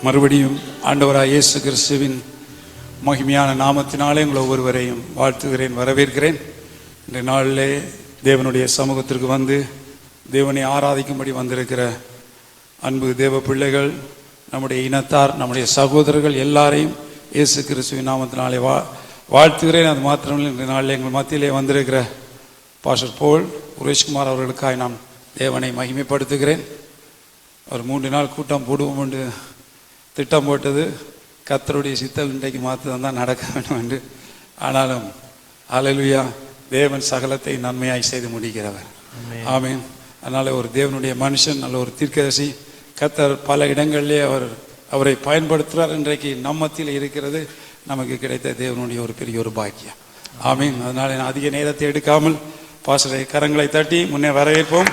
மறுபடியும் ஆண்டவராய் இயேசு கிறிஸ்துவின் மகிமையான நாமத்தினாலே உங்களை ஒவ்வொருவரையும் வாழ்த்துகிறேன், வரவேற்கிறேன். இந்த நாளிலே தேவனுடைய சமூகத்திற்கு வந்து தேவனை ஆராதிக்கும்படி வந்திருக்கிற அன்பு தேவ பிள்ளைகள், நம்முடைய இனத்தார், நம்முடைய சகோதரர்கள் எல்லாரையும் இயேசு கிறிஸ்துவின் நாமத்தினாலே வாழ்த்துகிறேன். அது மாத்திரமில்லை, இந்த நாளில் எங்கள் மத்தியிலே வந்திருக்கிற பாஸ்டர் போல் உரேஷ்குமார் அவர்களுக்காக நான் தேவனை மகிமைப்படுத்துகிறேன். அவர் 3 நாள் கூட்டம் போடுவோம் என்று திட்டம் போட்டது கர்த்தருடைய சித்தம் இன்றைக்கு மாத்திரம் தான் நடக்க வேண்டும் என்று. ஆனாலும் அல்லேலூயா, தேவன் சகலத்தை நன்மையாய் செய்து முடிக்கிறவர். ஆமென். அதனால ஒரு தேவனுடைய மனுஷன், நல்ல ஒரு தீர்க்கதரிசி, கர்த்தர் பல இடங்களிலே அவரை பயன்படுத்துகிறார். இன்றைக்கு நம்மத்தில் இருக்கிறது நமக்கு கிடைத்த தேவனுடைய ஒரு பெரிய ஒரு பாக்கியம். ஆமென். அதனால நான் அதிக நேரத்தை எடுக்காமல் பாஸ்டரை கரங்களை தட்டி முன்னே வரவேற்போம்.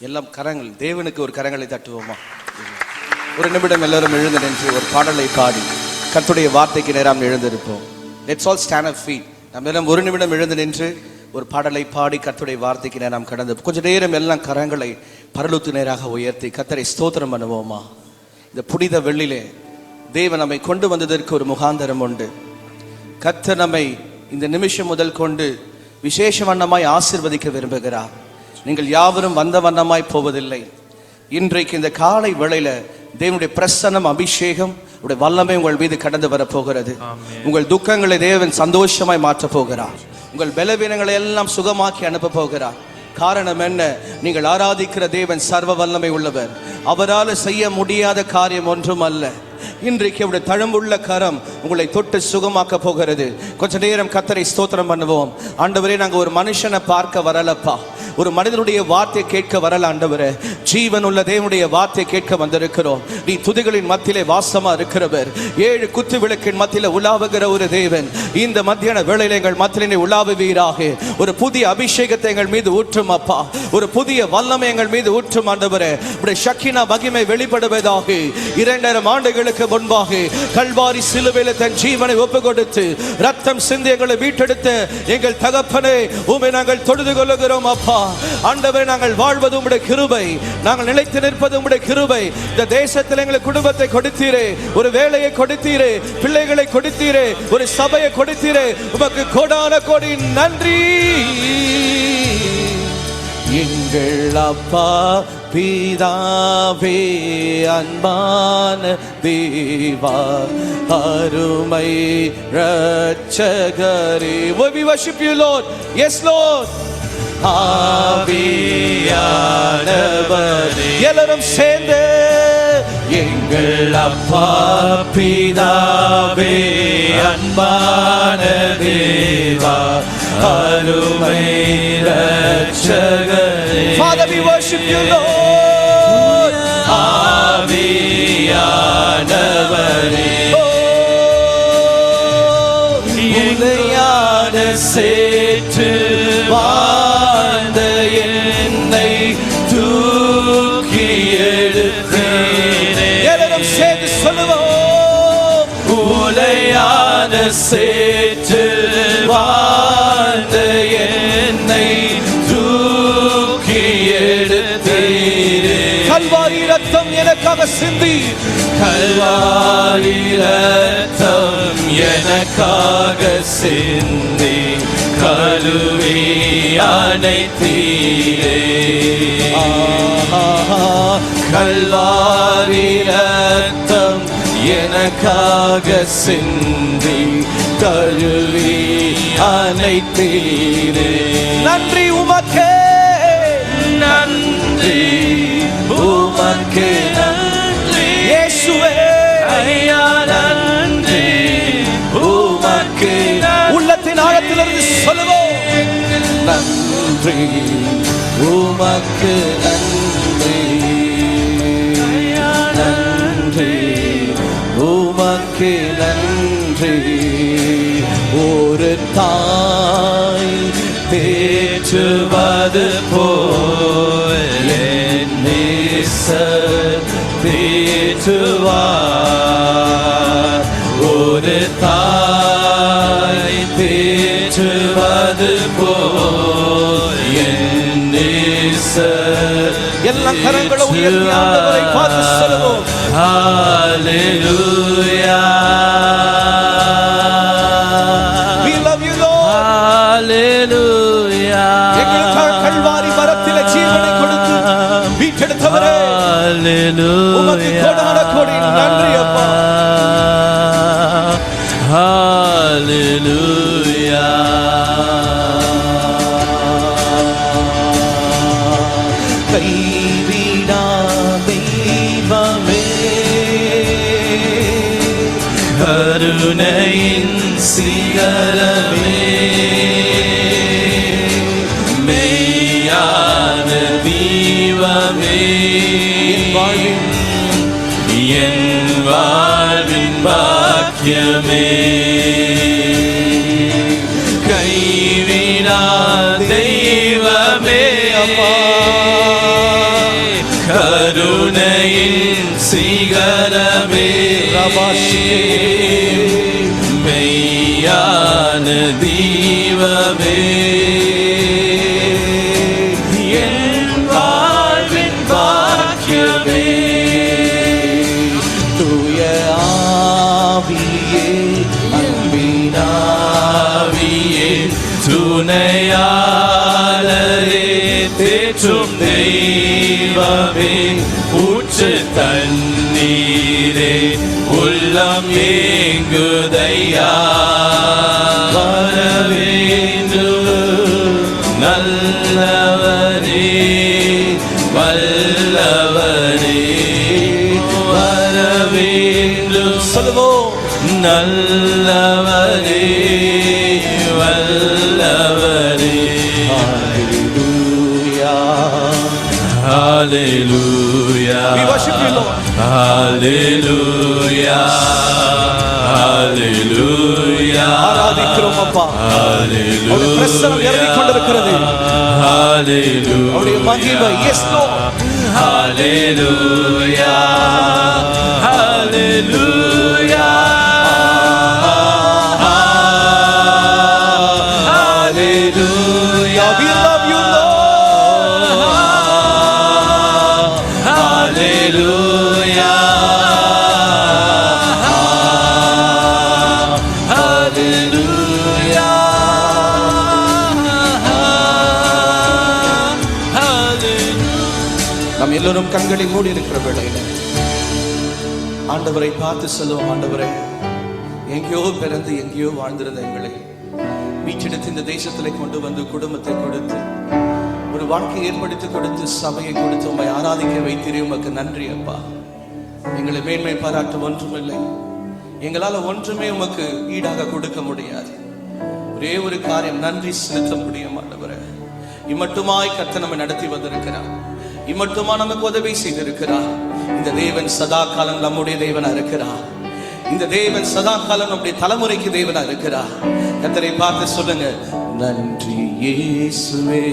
எல்லாம் கரங்கள், தேவனுக்கு ஒரு கரங்களை தட்டுவோமா? ஒரு நிமிடம் எல்லாரும் எழுந்து நின்று ஒரு பாடலை பாடி கர்த்தருடைய வார்த்தைக்கு நேரம் எழுந்திருப்போம். Let's all stand up feet. நம்ம எல்லாம் ஒரு நிமிடம் எழுந்து நின்று ஒரு பாடலை பாடி கர்த்தருடைய வார்த்தைக்கு நேரம் கடந்து கொஞ்சம் நேரம் எல்லாம் கரங்களை பரலோகத்துக்கு நேராக உயர்த்தி கர்த்தரை ஸ்தோத்திரம் பண்ணுவோமா? இந்த புனித வெள்ளிலே தேவன் நம்மை கொண்டு வந்ததற்கு ஒரு முகாந்தரம் உண்டு. கர்த்தர் நம்மை இந்த நிமிஷம் முதல் கொண்டு விசேஷ வண்ணமாய் ஆசீர்வதிக்க விரும்புகிறார். நீங்கள் யாவரும் வந்த வண்ணமாய் போவதில்லை. இன்றைக்கு இந்த காலை வேளையில தேவனுடைய பிரசன்னம், அபிஷேகம், உடைய வல்லமை உங்கள் மீது கடந்து வர போகிறது. உங்கள் துக்கங்களை தேவன் சந்தோஷமாய் மாற்ற போகிறார். உங்கள் பலவீனங்களை எல்லாம் சுகமாக்கி அனுப்ப போகிறார். காரணம் என்ன? நீங்கள் ஆராதிக்கிற தேவன் சர்வ வல்லமை உள்ளவர். அவரால் செய்ய முடியாத காரியம் ஒன்றும் அல்ல. இன்றைக்கு அவருடைய தழும்புள்ள கரம் உங்களை தொட்டு சுகமாக்க போகிறது. கொஞ்ச நேரம் கர்த்தரை ஸ்தோத்திரம் பண்ணுவோம். ஆண்டவரே, நாங்கள் ஒரு மனுஷனை பார்க்க வரலப்பா, ஒரு மனிதனுடைய வார்த்தை கேட்க வரல. ஆண்டவரே, ஜீவன் உள்ள தேவனுடைய வார்த்தை கேட்க வந்திருக்கிறோம். நீ துதிகளின் மத்தியிலே வாசமா இருக்கிறவர், 7 குத்து விளக்கின் மத்தியில உலாவுகிற ஒரு தேவன். இந்த மத்தியான வேளையில எங்கள் மத்தியிலே உலாவுவீராக. ஒரு புதிய அபிஷேகத்தை எங்கள் மீது ஊற்றும் அப்பா, ஒரு புதிய வல்லமை எங்கள் மீது ஊற்றும் ஆண்டவரே. உடைய ஷக்கினா மகிமை வெளிப்படுவதாக. 2000 ஆண்டுகளுக்கு முன்பாக கல்வாரி சிலுவையில தன் ஜீவனை ஒப்பு கொடுத்து ரத்தம் சிந்தி எங்களை மீட்டெடுத்த எங்கள் தகப்பனே, உம்மை நாங்கள் தொழுது கொள்ளுகிறோம் அப்பா. ஆண்டவரே, நாங்கள் வாழ்வது உம்முடைய கிருபை, நாங்கள் நிலைத்து நிற்பது உம்முடைய கிருபை. இந்த தேசத்தில் எங்களுக்கு குடும்பத்தை கொடுத்தீரே, ஒரு வேலையை கொடுத்தீரே, பிள்ளைகளை கொடுத்தீரே, ஒரு சபையை கொடுத்தீரே. உமக்கு கோடான கோடி நன்றி. எங்கள் அப்பா பிதாவே, அன்பான தேவா, அருமை இரட்சகரே. We worship you, Lord. Yes, Lord. ஆவியானவரே, எல்லாரும் சேர்ந்து எங்கள் அப்பா பிதாவே, அன்பான தேவா, அருமை இரட்சகரே. Father, we worship you, Lord. ஆவியானவரே, உலையான சேற்று வாழ்ந்த என்னை தூக்கி எடுத்தீரே. எல்லாரும் சேர்ந்து சொல்லுவோம். உலையான சேற்று வாழ்ந்த என்னை தூக்கி எடுத்தீரே. கல்வாரி ரத்தம் எனக்காக சிந்தி, கல்வாரி ரத்தம் எனக்காக சிந்தி, கழுவி அணைத்தீரே. கல்வாரி ரத்தம் எனக்காக சிந்தி, கழுவி அணைத்தீரே. நன்றி உமக்கே, நன்றி உமக்கே, நன்றி இயேசுவே, ஐயா நன்றி உமக்கே. உள்ளத்தின் ஆழத்திலிருந்து சொல்லுவோம். நன்றி உமக்கு, நன்றி நன்றி உமக்கு, நன்றி. ஒரு தாய் தேற்றுவது போல் என் நேசர் தேற்றுவார். ஒரு தாய் தேற்றுவது போல் என் எல்லா கரங்களை உயர்த்தி ஆண்டவரை பார்த்து சொல்லுவோம். Hallelujah. We love you Lord. Hallelujah. எங்களுக்காக கல்வாரி மரத்திலே ஜீவனை கொடுத்து மீட்டெடுத்தவரே, Hallelujah. உமக்கு கோடான கோடி நன்றி அப்பா. Hallelujah. கைவிடா தெய்வமே, கருணையின் சிகரமே, மெய்யான தெய்வமே, என் வாழ்வின் பாக்கியமே, கைவிடா தெய்வமே, கருணையின் சிகரமே, மெய்யான தெய்வமே, என் வாழ்வின் பாக்கியமே, தூய ஆவியே அன்பினாவியே, துணையாளரே, தேற்றும் தெய்வமே, ஊற்று தண்ணீரே, உள்ளம் ஏங்குதையா, வரவேண்டும் நல்லவரே, வல்லவரே, வரவேண்டும் சொல்லுவோம். நல்லவரே, வல்லவரே. Hallelujah. We worship you, Lord. Hallelujah. Hallelujah. ஆராதிக்கிறோம் அப்பா. Hallelujah. அவருடைய பிரசன்னம் இறங்கிக் கொண்டிருக்கிறது. Hallelujah. அவருடைய மகிமை. Yes Lord. Hallelujah. Hallelujah. Hallelujah. We love you Lord. Hallelujah. Hallelujah. Hallelujah. நாம் எல்லோரும் கண்களை மூடி இருக்கிற வேளையில ஆண்டவரை பார்த்து சொல்லுவோம். ஆண்டவரே, எங்கேயோ பிறந்து எங்கேயோ வாழ்ந்திருந்த எங்களை மீட்டெடுத்து இந்த தேசத்திலே கொண்டு வந்து குடும்பத்தை கொடுத்து ஒரு வாழ்க்கையை ஏற்படுத்தி கொடுத்து சபையை கொடுத்து உம்மை ஆராதிக்க வைத்தீரே, உமக்கு நன்றி அப்பா. எங்களை மேன்மை பாராட்ட ஒன்றுமில்லை, எங்களால் ஒன்றுமே உமக்கு ஈடாக கொடுக்க முடியாது. ஒரே ஒரு காரியம், நன்றி செலுத்த முடியும் ஆண்டவரே. இம்மட்டுமாய் கர்த்தர் நம்மை நடத்தி வந்திருக்கிறார், இம்மட்டுமா நமக்கு உதவி செய்திருக்கிறார். இந்த தேவன் சதா காலம் நம்முடைய தேவனா இருக்கிறார். இந்த தேவன் சதா காலம் நம்முடைய தலைமுறைக்கு தேவனா இருக்கிறார். கர்த்தரை பார்த்து சொல்லுங்க, நன்றி இயேசுவே,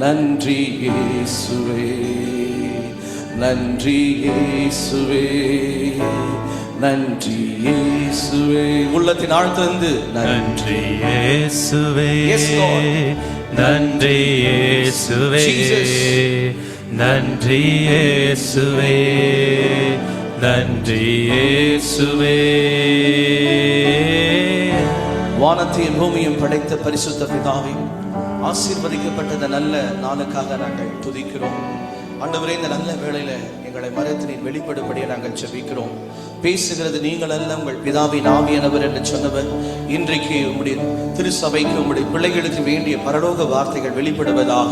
நன்றி இயேசுவே, நன்றி இயேசுவே, நன்றி இயேசுவே. உள்ளத்தின் ஆழ்த்திலிருந்து நன்றி இயேசுவே, Yes, Lord. நன்றி இயேசுவே, Jesus. நன்றி இயேசுவே, நன்றி இயேசுவே. வானத்தையும் பூமியும் படைத்த பரிசுத்த பிதாவே, ஆசீர்வதிக்கப்பட்ட நல்ல நாளுக்காக நாங்கள் துதிக்கிறோம். ஆண்டவரே, இந்த நல்ல வேளையில எங்களை மரத்தினில் வெளிப்படும்படியே நாங்கள் ஜெபிக்கிறோம். பேசுகிறது நீங்கள் அல்ல, உங்கள் பிதாவின் ஆவியானவர் என்று சொன்னவர். இன்றைக்கு உம்முடைய திருசபைக்கு, உம்முடைய பிள்ளைகளுக்கு வேண்டிய பரலோக வார்த்தைகள் வெளிப்படுவதாக.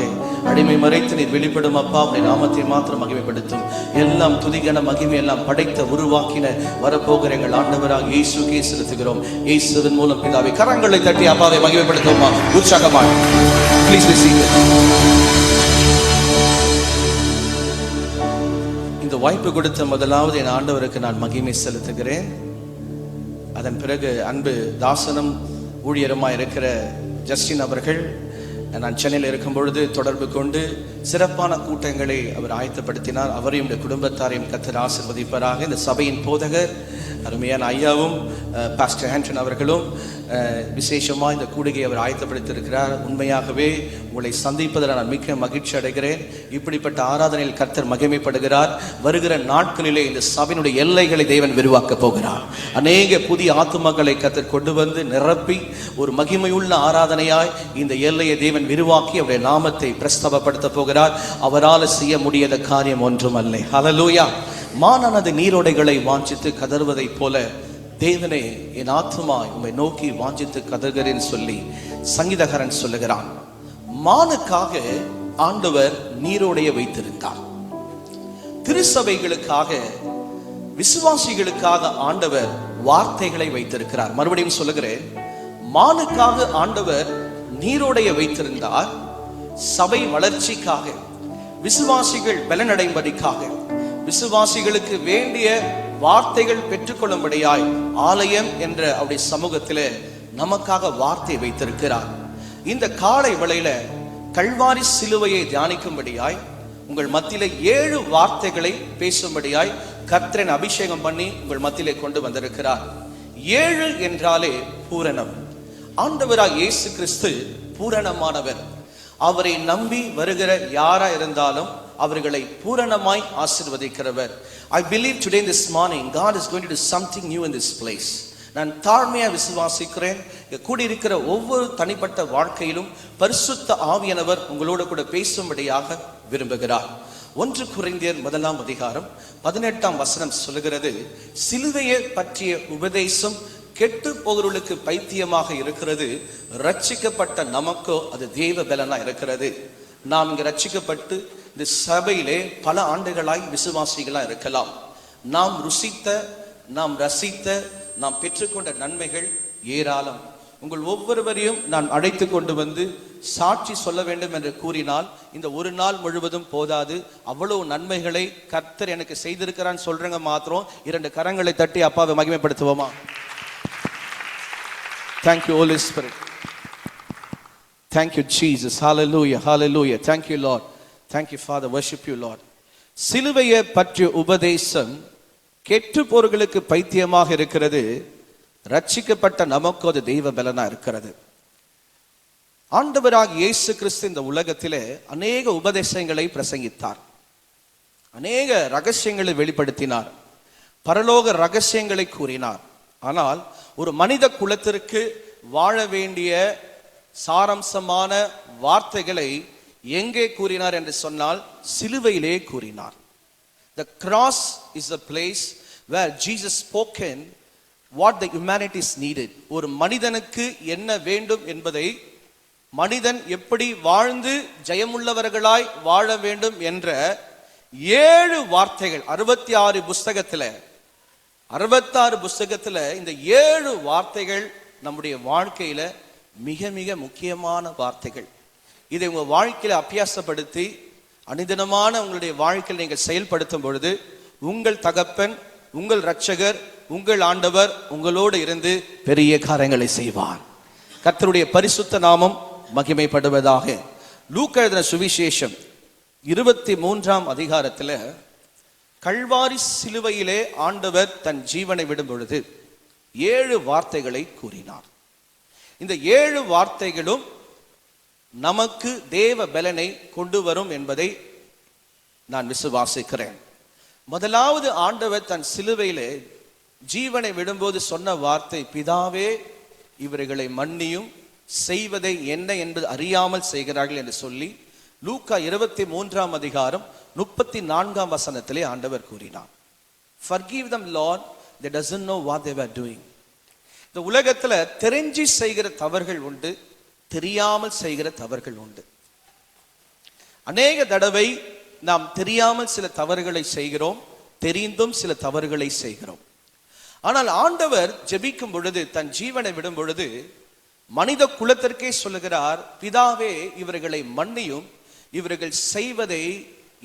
அடிமை மறைத்தினில் வெளிப்படும் அப்பா, உடைய நாமத்தை மாத்திரம் மகிமைப்படுத்தும். எல்லாம் துதிகன மகிமை எல்லாம் படைத்த உருவாக்கின வரப்போகிற எங்கள் ஆண்டவராக இயேசுக்கே செலுத்துகிறோம். இயேசுவின் மூலம் பிதாவை கரங்களை தட்டி அப்பாவை மகிமைப்படுத்துமா உற்சாகமாக. Please be seated. இந்த வாய்ப்பு கொடுத்த முதலாவது என் ஆண்டவருக்கு நான் மகிமை செலுத்துகிறேன். அதன் பிறகு அன்பு தாசனும் ஊழியருமாய் இருக்கிற ஜஸ்டின் அவர்கள், நான் சென்னையில் இருக்கும் பொழுது தொடர்பு கொண்டு சிறப்பான கூட்டங்களை அவர் ஆயத்தப்படுத்தினார். அவரையும் குடும்பத்தாரையும் கர்த்தர் ஆசீர்வதிப்பாராக. இந்த சபையின் போதகர் அருமையான ஐயாவும் பாஸ்டர் ஆண்டன் அவர்களும் விசேஷமா இந்த கூடுகையை அவர் ஆயத்தப்படுத்தியிருக்கிறார். உண்மையாகவே உங்களை சந்திப்பதில் நான் மிக்க மகிழ்ச்சி அடைகிறேன். இப்படிப்பட்ட ஆராதனையில் கர்த்தர் மகிமைப்படுகிறார். வருகிற நாட்களிலே இந்த சபையினுடைய எல்லைகளை தேவன் விரிவாக்க போகிறார். அநேக புதிய ஆத்துமக்களை கர்த்தர் கொண்டு வந்து நிரப்பி ஒரு மகிமையுள்ள ஆராதனையாய் இந்த எல்லையை தேவன் விரிவாக்கி அவருடைய நாமத்தை பிரஸ்தாபப்படுத்த போகிறார். அவரால் செய்ய முடியாத காரியம் ஒன்றும் அல்ல. ஹல்லேலூயா. மானானது நீரோடைகளை வாஞ்சித்து கதறுவதைப் போல தேவனே என் ஆத்துமா உம்மை நோக்கி வாஞ்சித்து கதறுகிறேன் சொல்லி சங்கீதக்காரன் சொல்லுகிறான். மானுக்காக ஆண்டவர் நீரோடையை வைத்திருந்தார். திருச்சபைகளுக்காக விசுவாசிகளுக்காக ஆண்டவர் வார்த்தைகளை வைத்திருக்கிறார். மறுபடியும் சொல்லுகிறேன், மானுக்காக ஆண்டவர் நீரோடையை வைத்திருந்தார். சபை வளர்ச்சிக்காக, விசுவாசிகள் பலனடைம்படிக்காக, விசுவாசிகளுக்கு வேண்டிய வார்த்தைகள் பெற்றுக்கொள்ளும்படியாய் ஆலயம் என்ற அவருடைய சமூகத்திலே நமக்காக வார்த்தை வைத்திருக்கிறார். இந்த காலை வேளையில கல்வாரி சிலுவையை தியானிக்கும்படியாய் உங்கள் மத்தியிலே 7 வார்த்தைகளை பேசும்படியாய் கர்த்தரின் அபிஷேகம் பண்ணி உங்கள் மத்தியிலே கொண்டு வந்திருக்கிறார். 7 என்றாலே பூரணம். ஆண்டவராய் இயேசு கிறிஸ்து பூரணமானவர். அவரை நம்பி வருகிற யாரா இருந்தாலும் அவர்களை பூரணமாய் ஆசீர்வதிக்கிறவர். I believe today in this morning God is going to do something new in this place. நான் தாழ்மையா விசுவாசிக்கிறேன், கூடியிருக்கிற ஒவ்வொரு தனிப்பட்ட வாழ்க்கையிலும் பரிசுத்த ஆவியானவர் உங்களோடு கூட பேசும்படியாக விரும்புகிறார். 1 கொரிந்தியர் 1ஆம் அதிகாரம் 18ஆம் வசனம் சொல்லுகிறது, சிலுவையை பற்றிய உபதேசம் கெட்டு போகிறவர்களுக்கு பைத்தியமாக இருக்கிறது, ரட்சிக்கப்பட்ட நமக்கோ அது தேவ பலனா இருக்கிறது. நாம் இங்கு ரட்சிக்கப்பட்டு இந்த சபையிலே பல ஆண்டுகளாய் விசுவாசிகளா இருக்கலாம். நாம் ருசித்த, நாம் ரசித்த, நாம் பெற்றுக்கொண்ட நன்மைகள் ஏராளம். உங்கள் ஒவ்வொருவரையும் நான் அழைத்து கொண்டு வந்து சாட்சி சொல்ல வேண்டும் என்று கூறினால் இந்த ஒரு நாள் முழுவதும் போதாது. அவ்வளவு நன்மைகளை கர்த்தர் எனக்கு செய்திருக்கிறான்னு சொல்றங்க மாத்திரம் 2 கரங்களை தட்டி அப்பாவை மகிமைப்படுத்துவோமா? Thank you, Holy Spirit. Thank you, Jesus. Hallelujah, hallelujah. Thank you, Lord. Thank you, Father. Worship you, Lord. சிலுவையை பற்றிய உபதேசம் கெட்டு போர்களுக்கு பைத்தியமாக இருக்கிறது, ரட்சிக்கப்பட்ட நமக்கு அது தெய்வ பலனா இருக்கிறது. ஆண்டவராகிய இயேசு கிறிஸ்து இந்த உலகத்திலே அநேக உபதேசங்களை பிரசங்கித்தார். அநேக ரகசியங்களை வெளிப்படுத்தினார். பரலோக ரகசியங்களை கூறினார். ஆனால் ஒரு மனித குலத்திற்கு வாழ வேண்டிய சாரம்சமான வார்த்தைகளை எங்கே கூறினார் என்று சொன்னால் சிலுவையிலே கூறினார். The cross is the place where Jesus spoken what the humanity is needed. ஒரு மனிதனுக்கு என்ன வேண்டும் என்பதை, மனிதன் எப்படி வாழ்ந்து ஜெயமுள்ளவர்களாய் வாழ வேண்டும் என்ற 7 வார்த்தைகள் 66 புஸ்தகத்துல இந்த 7 வார்த்தைகள் நம்முடைய வாழ்க்கையில மிக மிக முக்கியமான வார்த்தைகள். இதை உங்க வாழ்க்கையில அபியாசப்படுத்தி அனுதினமான உங்களுடைய வாழ்க்கையில் நீங்கள் செயல்படுத்தும் பொழுது உங்கள் தகப்பன், உங்கள் இரட்சகர், உங்கள் ஆண்டவர் உங்களோடு இருந்து பெரிய காரியங்களை செய்வார். கர்த்தருடைய பரிசுத்த நாமம் மகிமைப்படுவதாக. லூக்கா எழுதின சுவிசேஷம் 23ஆம் அதிகாரத்துல கல்வாரி சிலுவையிலே ஆண்டவர் தன் ஜீவனை விடும் பொழுது 7 வார்த்தைகளை கூறினார். இந்த 7 வார்த்தைகளும் நமக்கு தேவ பலனை கொண்டு வரும் என்பதை நான் விசுவாசிக்கிறேன். முதலாவது ஆண்டவர் தன் சிலுவையிலே ஜீவனை விடும்போது சொன்ன வார்த்தை, பிதாவே இவர்களை மன்னியும், செய்வதை என்ன என்பது அறியாமல் செய்கிறார்கள் என்று சொல்லி லூக்கா 23ஆம் அதிகாரம் 34ஆம் வசனத்திலே ஆண்டவர் கூறினார், Forgive them, Lord, they doesn't know what they were doing. இந்த உலகத்துல தெரிஞ்சு செய்கிற தவறுகள் உண்டு, தெரியாமல் செய்கிற தவறுகள் உண்டு. அநேக தடவை நாம் தெரியாமல் சில தவறுகளை செய்கிறோம், தெரிந்தும் சில தவறுகளை செய்கிறோம். ஆனால் ஆண்டவர் ஜெபிக்கும் பொழுது, தன் ஜீவனை விடும் பொழுது மனித குலத்திற்கே சொல்லுகிறார், பிதாவே இவர்களை மன்னியும், இவர்கள் செய்வதை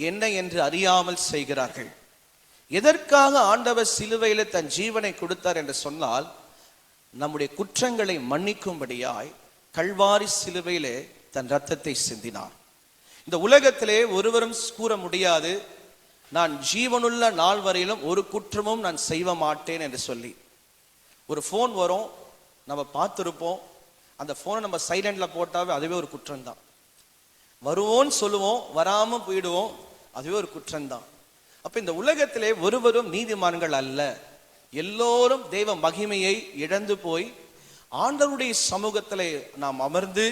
என்ன என்று அறியாமல் செய்கிறார்கள். எதற்காக ஆண்டவர் சிலுவையில தன் ஜீவனை கொடுத்தார் என்று சொன்னால், நம்முடைய குற்றங்களை மன்னிக்கும்படியாய் கல்வாரி சிலுவையிலே தன் இரத்தத்தை சிந்தினார். இந்த உலகத்திலே ஒருவரும் கூற முடியாது, நான் ஜீவனுள்ள நாள் வரையிலும் ஒரு குற்றமும் நான் செய்ய மாட்டேன் என்று சொல்லி. ஒரு போன் வரும், நம்ம பார்த்துருப்போம். அந்த போனை நம்ம சைலண்ட்ல போட்டாவே அதுவே ஒரு குற்றம் தான். வருவோன்னு சொல்லுவோம், வராம போயிடுவோம், அதுவே ஒரு குற்றம் தான். அப்ப இந்த உலகத்திலே ஒருவரும் நீதிமான்கள் அல்ல. எல்லோரும் தெய்வ மகிமையை இழந்து போய் ஆண்டவருடைய சமூகத்திலே நாம் அமர்ந்து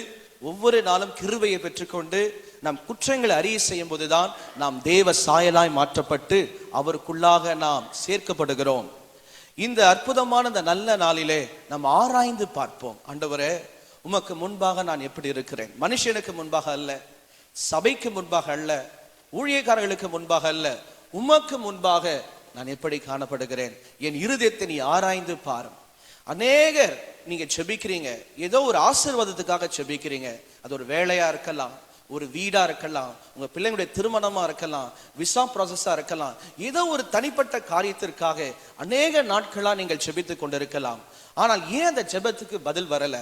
ஒவ்வொரு நாளும் கிருபையை பெற்றுக்கொண்டு நம் குற்றங்களை அறிய செய்யும் போதுதான் நாம் தேவ சாயலாய் மாற்றப்பட்டு அவருக்குள்ளாக நாம் சேர்க்கப்படுகிறோம். இந்த அற்புதமான இந்த நல்ல நாளிலே நாம் ஆராய்ந்து பார்ப்போம். ஆண்டவரே, உமக்கு முன்பாக நான் எப்படி இருக்கிறேன்? மனுஷனுக்கு முன்பாக அல்ல, சபைக்கு முன்பாக அல்ல, ஊழியக்காரர்களுக்கு முன்பாக அல்ல, உமக்கு முன்பாக நான் எப்படி காணப்படுகிறேன்? என் இருதயத்தை நீ ஆராய்ந்து பாரும். அநேகர் நீங்க செபிக்கிறீங்க, ஏதோ ஒரு ஆசீர்வாதத்துக்காக செபிக்கிறீங்க. அது ஒரு வேலையா இருக்கலாம், ஒரு வீடா இருக்கலாம், உங்க பிள்ளைங்களுடைய திருமணமா இருக்கலாம், விசா ப்ராசஸா இருக்கலாம். ஏதோ ஒரு தனிப்பட்ட காரியத்திற்காக அநேக நாட்களா நீங்கள் செபித்து கொண்டிருக்கலாம். ஆனால் ஏன் அந்த ஜெபத்துக்கு பதில் வரல?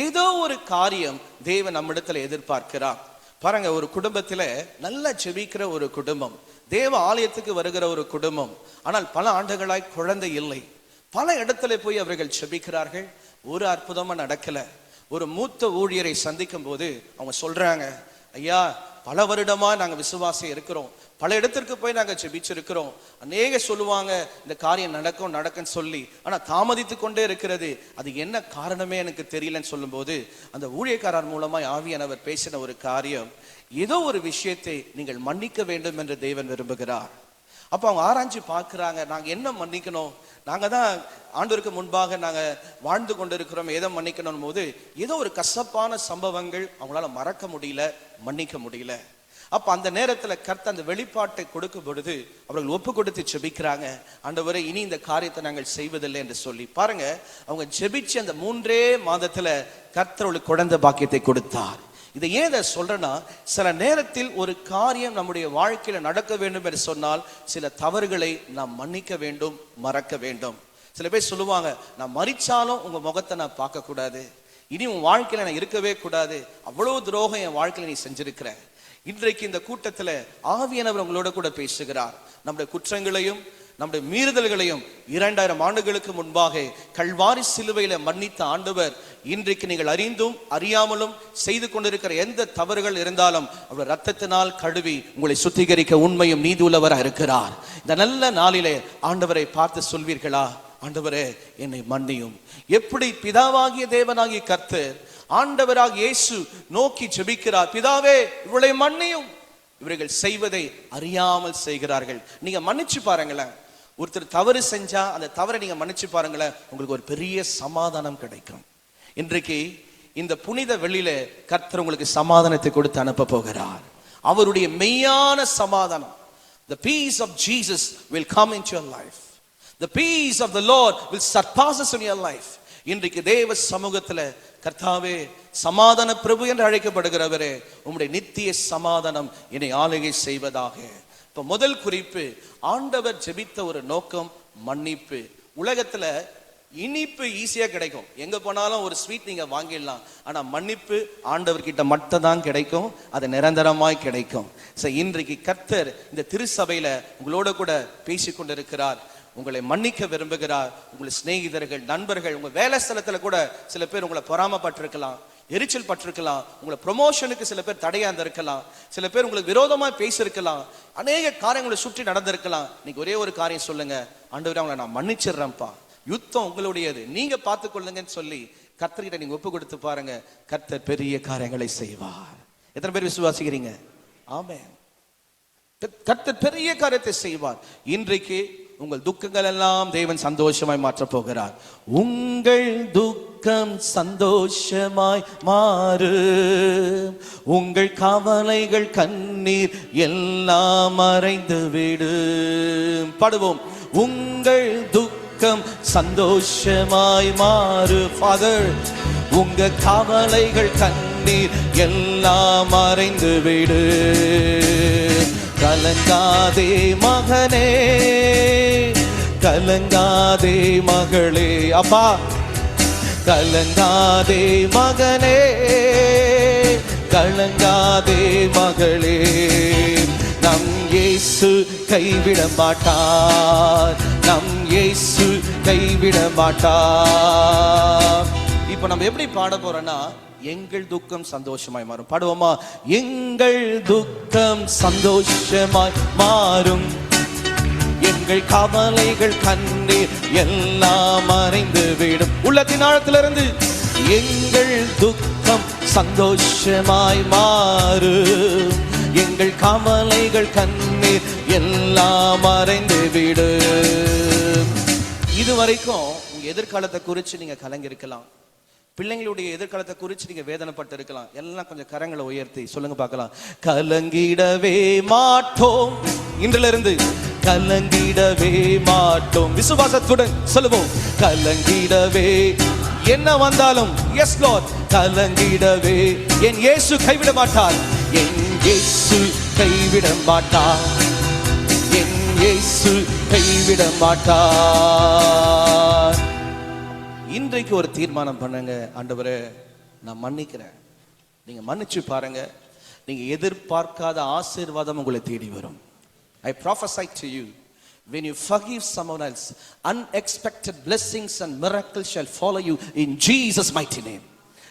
ஏதோ ஒரு காரியம் தேவன் நம்மிடத்துல எதிர்பார்க்கிறார். பாருங்க, ஒரு குடும்பத்துல நல்லா செபிக்கிற ஒரு குடும்பம், தேவ ஆலயத்துக்கு வருகிற ஒரு குடும்பம், ஆனால் பல ஆண்டுகளாய் குழந்தை இல்லை. பல இடத்துல போய் அவர்கள் செபிக்கிறார்கள், ஒரு அற்புதமா நடக்கல. ஒரு மூத்த ஊழியரை சந்திக்கும் போது அவங்க சொல்றாங்க, ஐயா, பல வருடமா நாங்க விசுவாசம் இருக்கிறோம், பல இடத்திற்கு போய் நாங்க ஜெபிச்சிருக்கிறோம், அநேக சொல்லுவாங்க இந்த காரியம் நடக்கும் நடக்கும்னு சொல்லி, ஆனா தாமதித்து கொண்டே இருக்கிறது, அது என்ன காரணமே எனக்கு தெரியலன்னு சொல்லும் போது அந்த ஊழியக்காரர் மூலமா ஆவியானவர் பேசின ஒரு காரியம், ஏதோ ஒரு விஷயத்தை நீங்கள் மன்னிக்க வேண்டும் என்று தேவன் விரும்புகிறார். அப்ப அவங்க ஆராய்ச்சி பார்க்கிறாங்க, நாங்க என்ன மன்னிக்கணும்? நாங்க தான் ஆண்டவருக்கு முன்பாக நாங்க வாழ்ந்து கொண்டிருக்கிறோம், எதை மன்னிக்கணும் போது ஏதோ ஒரு கசப்பான சம்பவங்கள் அவங்களால மறக்க முடியல, மன்னிக்க முடியல. அப்ப அந்த நேரத்துல கர்த்தர் அந்த வெளிப்பாட்டை கொடுக்கும் பொழுது அவர்கள் ஒப்பு கொடுத்து ஜெபிக்கிறாங்க, ஆண்டவரே, இனி இந்த காரியத்தை நாங்கள் செய்வதில்லை என்று சொல்லி. பாருங்க, அவங்க ஜெபிச்சு அந்த 3 மாதத்துல கர்த்தர் அவர்களுக்கு குழந்தை பாக்கியத்தை கொடுத்தார். இதை ஏன் சொல்றேன்னா, சில நேரத்தில் ஒரு காரியம் நம்முடைய வாழ்க்கையில நடக்க வேண்டும் என்று சொன்னால் சில தவறுகளை நாம் மன்னிக்க வேண்டும், மறக்க வேண்டும். சில பேர் சொல்லுவாங்க, நான் மரிச்சாலும் உங்க முகத்தை நான் பார்க்க கூடாது, இனி உன் வாழ்க்கையில நான் இருக்கவே கூடாது, அவ்வளவு துரோகம் என் வாழ்க்கையில நீ செஞ்சிருக்கிற. இன்றைக்கு இந்த கூட்டத்துல ஆவியானவர் உங்களோட கூட பேசுகிறார். நம்முடைய குற்றங்களையும் நம்முடைய மீறுதல்களையும் 2000 ஆண்டுகளுக்கு முன்பாக கல்வாரி சிலுவையில மன்னித்த ஆண்டவர் இன்றைக்கு நீங்கள் அறிந்தும் அறியாமலும் செய்து கொண்டிருக்கிற எந்த தவறுகள் இருந்தாலும் அவர் ரத்தத்தினால் கழுவி உங்களை சுத்திகரிக்க உண்மையும் நீதி உள்ளவராக இருக்கிறார். இந்த நல்ல நாளிலே ஆண்டவரை பார்த்து சொல்வீர்களா, ஆண்டவரே என்னை மன்னியும்? எப்படி பிதாவாகிய தேவனாகிய கர்த்தர் ஆண்டவராக இயேசு நோக்கி ஜெபிக்கிறார், பிதாவே இவளை மன்னியும், இவர்கள் செய்வதை அறியாமல் செய்கிறார்கள். நீங்க மன்னிச்சு பாருங்களேன், ஒருத்தர் தவறு செஞ்சா அந்த தவறை நீங்க மன்னிச்சு பாருங்களேன், உங்களுக்கு ஒரு பெரிய சமாதானம் கிடைக்கும். இன்றைக்கு இந்த புனித வெளியில கர்த்தர் உங்களுக்கு சமாதானத்தை கொடுத்து அனுப்ப போகிறார். அவருடைய மெய்யான சமாதானம், the peace of Jesus will come into your life. The peace of the Lord will surpass us in your life. இன்றைக்கு தேவ சமூகத்துல, கர்த்தாவே சமாதான பிரபு என்று அழைக்கப்படுகிறவரே, உம்முடைய நித்திய சமாதானம் என்னை ஆளுகை செய்வதாக. இப்ப முதல் குறிப்பு, ஆண்டவர் ஜெபித்த ஒரு நோக்கம் மன்னிப்பு. உலகத்துல இனிப்பு ஈஸியா கிடைக்கும், எங்க போனாலும் ஒரு ஸ்வீட் நீங்க வாங்கிடலாம், ஆனா மன்னிப்பு ஆண்டவர்கிட்ட மட்டும் தான் கிடைக்கும், அது நிரந்தரமாய் கிடைக்கும். இன்றைக்கு கர்த்தர் இந்த திருச்சபையில உங்களோட கூட பேசிக்கொண்டிருக்கிறார், உங்களை மன்னிக்க விரும்புகிறார். உங்களை சிநேகிதர்கள், நண்பர்கள், உங்க வேலை ஸ்தலத்துல கூட சில பேர் உங்களை பொறாமப்பட்டிருக்கலாம், எரிச்சல் பட்டிருக்கலாம், உங்களை ப்ரொமோஷனுக்கு சில பேர் தடையா இருந்திருக்கலாம், சில பேர் உங்களுக்கு விரோதமா பேசியிருக்கலாம், அநேக காரியங்களை சுற்றி நடந்திருக்கலாம். நீங்க ஒரே ஒரு காரியம் சொல்லுங்க, ஆண்டவரே அவங்களை நான் மன்னிச்சிடுறேன்ப்பா, யுத்தம் உங்களுடையது, நீங்க பார்த்து கொள்ளுங்கன்னு சொல்லி கர்த்தர்கிட்ட நீங்க ஒப்பு கொடுத்து பாருங்க, கர்த்தர் பெரிய காரியங்களை செய்வார். எத்தனை பேர் விசுவாசிக்கிறீங்க? ஆமென். கர்த்தர் பெரிய காரியத்தை செய்வார். இன்றைக்கு உங்கள் துக்கங்கள் எல்லாம் தேவன் சந்தோஷமாய் மாற்ற போகிறார். உங்கள் துக்கம் சந்தோஷமாய் மாறு, உங்கள் கவலைகள் கண்ணீர் எல்லாம் மறைந்து விடு. பாடுவோம், உங்கள் துக்கம் சந்தோஷமாய் மாறு. ஃபாதர், உங்க கவலைகள் கண்ணீர் எல்லாம் மறைந்து விடு. கலங்காதே மகனே, கலங்காதே மகளே, அப்பா கலங்காதே மகனே, கலங்காதே மகளே, நம் இயேசு கைவிட மாட்டார், நம் இயேசு கைவிட மாட்டார். இப்போ நம்ம எப்படி பாட போறோம்னா, எங்கள் துக்கம் சந்தோஷமாய் மாறும். பாடுவோமா? எங்கள் துக்கம் சந்தோஷமாய் மாறும், எங்கள் கவலைகள் கண்ணீர் எல்லாம் மறைந்து விடும். உள்ளத்தின் ஆழத்திலிருந்து எங்கள் துக்கம் சந்தோஷமாய் மாறும், எங்கள் கவலைகள் கண்ணீர் எல்லாம் மறைந்து விடும். இதுவரைக்கும் உங்க எதிர்காலத்தை குறித்து நீங்க கலங்கி இருக்கலாம், பிள்ளைங்களுடைய எதிர்காலத்தை குறித்து நீங்க வேதனைப்பட்டு இருக்கலாம். எல்லாம் கொஞ்சம் கரங்களை உயர்த்தி சொல்லுங்க பார்க்கலாம். கலங்கிடவே மாட்டோம், இன்றிலிருந்து கலங்கிடவே மாட்டோம். விசுவாசத்துடன் சொல்லுவோம், கலங்கிடவே. என்ன வந்தாலும் எஸ் லார்ட், கலங்கிடவே. என் இயேசு கைவிட மாட்டார், என் இயேசு கைவிட மாட்டார், என் இயேசு கைவிட மாட்டார். இன்றைக்கு ஒரு தீர்மானம் பண்ணுங்க, ஆண்டவரே நான் மன்னிக்கிறேன். நீங்க மன்னிச்சு பாருங்க, நீங்க எதிர்பார்க்காத ஆசீர்வாதம் உங்களை தேடி வரும். I prophesy to you, when you forgive someone else, unexpected blessings and miracles shall follow you in Jesus mighty name.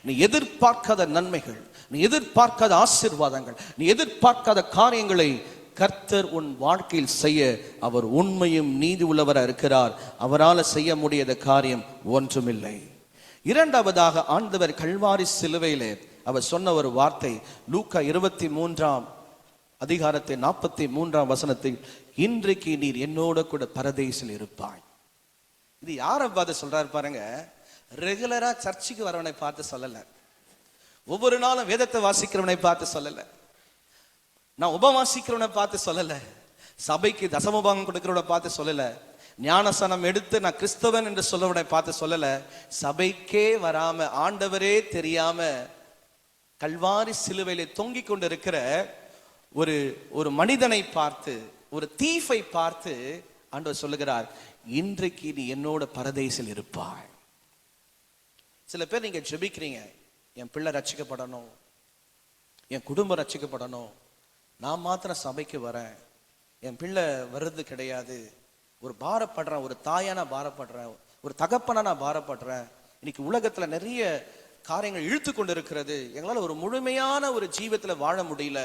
நீ எதிர்பார்க்காத நன்மைகள், நீ எதிர்பார்க்காத ஆசீர்வாதங்கள், நீ எதிர்பார்க்காத காரியங்களை கர்த்தர் உன் வாழ்க்கையில் செய்ய அவர் உண்மையும் நீதி உள்ளவராக இருக்கிறார். அவரால் செய்ய முடியாத காரியம் ஒன்றுமில்லை. இரண்டாவதாக, ஆண்டவர் கல்வாரி சிலுவையிலே அவர் சொன்ன ஒரு வார்த்தை, லூக்கா 23:43 இன்றைக்கு நீர் என்னோட கூட பரதேசில் இருப்பாய். இது யாரை பார்த்து சொல்றாரு பாருங்க. ரெகுலரா சர்ச்சுக்கு வரவனை பார்த்து சொல்லல, ஒவ்வொரு நாளும் வேதத்தை வாசிக்கிறவனை பார்த்து சொல்லல, நான் உபவாசிக்கிறவனை பார்த்து சொல்லல, சபைக்கு தசமபாகம் கொடுக்கிறவனை பார்த்து சொல்லல, ஞானசனம் எடுத்து நான் கிறிஸ்தவன் என்று சொல்லவனை பார்த்து சொல்லல, சபைக்கே வராம ஆண்டவரே தெரியாம கல்வாரி சிலுவையிலே தொங்கிக் கொண்டு இருக்கிற ஒரு மனிதனை பார்த்து, ஒரு தீஃபை பார்த்து ஆண்டவர் சொல்லுகிறார், இன்றைக்கு நீ என்னோட பரதேசில் இருப்பாய். சில பேர் நீங்க ஜெபிக்கிறீங்க, என் பிள்ளை ரட்சிக்கப்படணும், என் குடும்பம் ரட்சிக்கப்படணும், நான் மாத்திரம் சபைக்கு வரேன், என் பிள்ளை வர்றது கிடையாது, ஒரு பாரப்படுறேன், ஒரு தாயா நான் பாரப்படுறேன், ஒரு தகப்பனா நான் பாரப்படுறேன், இன்னைக்கு உலகத்துல நிறைய காரியங்கள் இழுத்து கொண்டு இருக்கிறது, எங்களால ஒரு முழுமையான ஒரு ஜீவத்துல வாழ முடியல,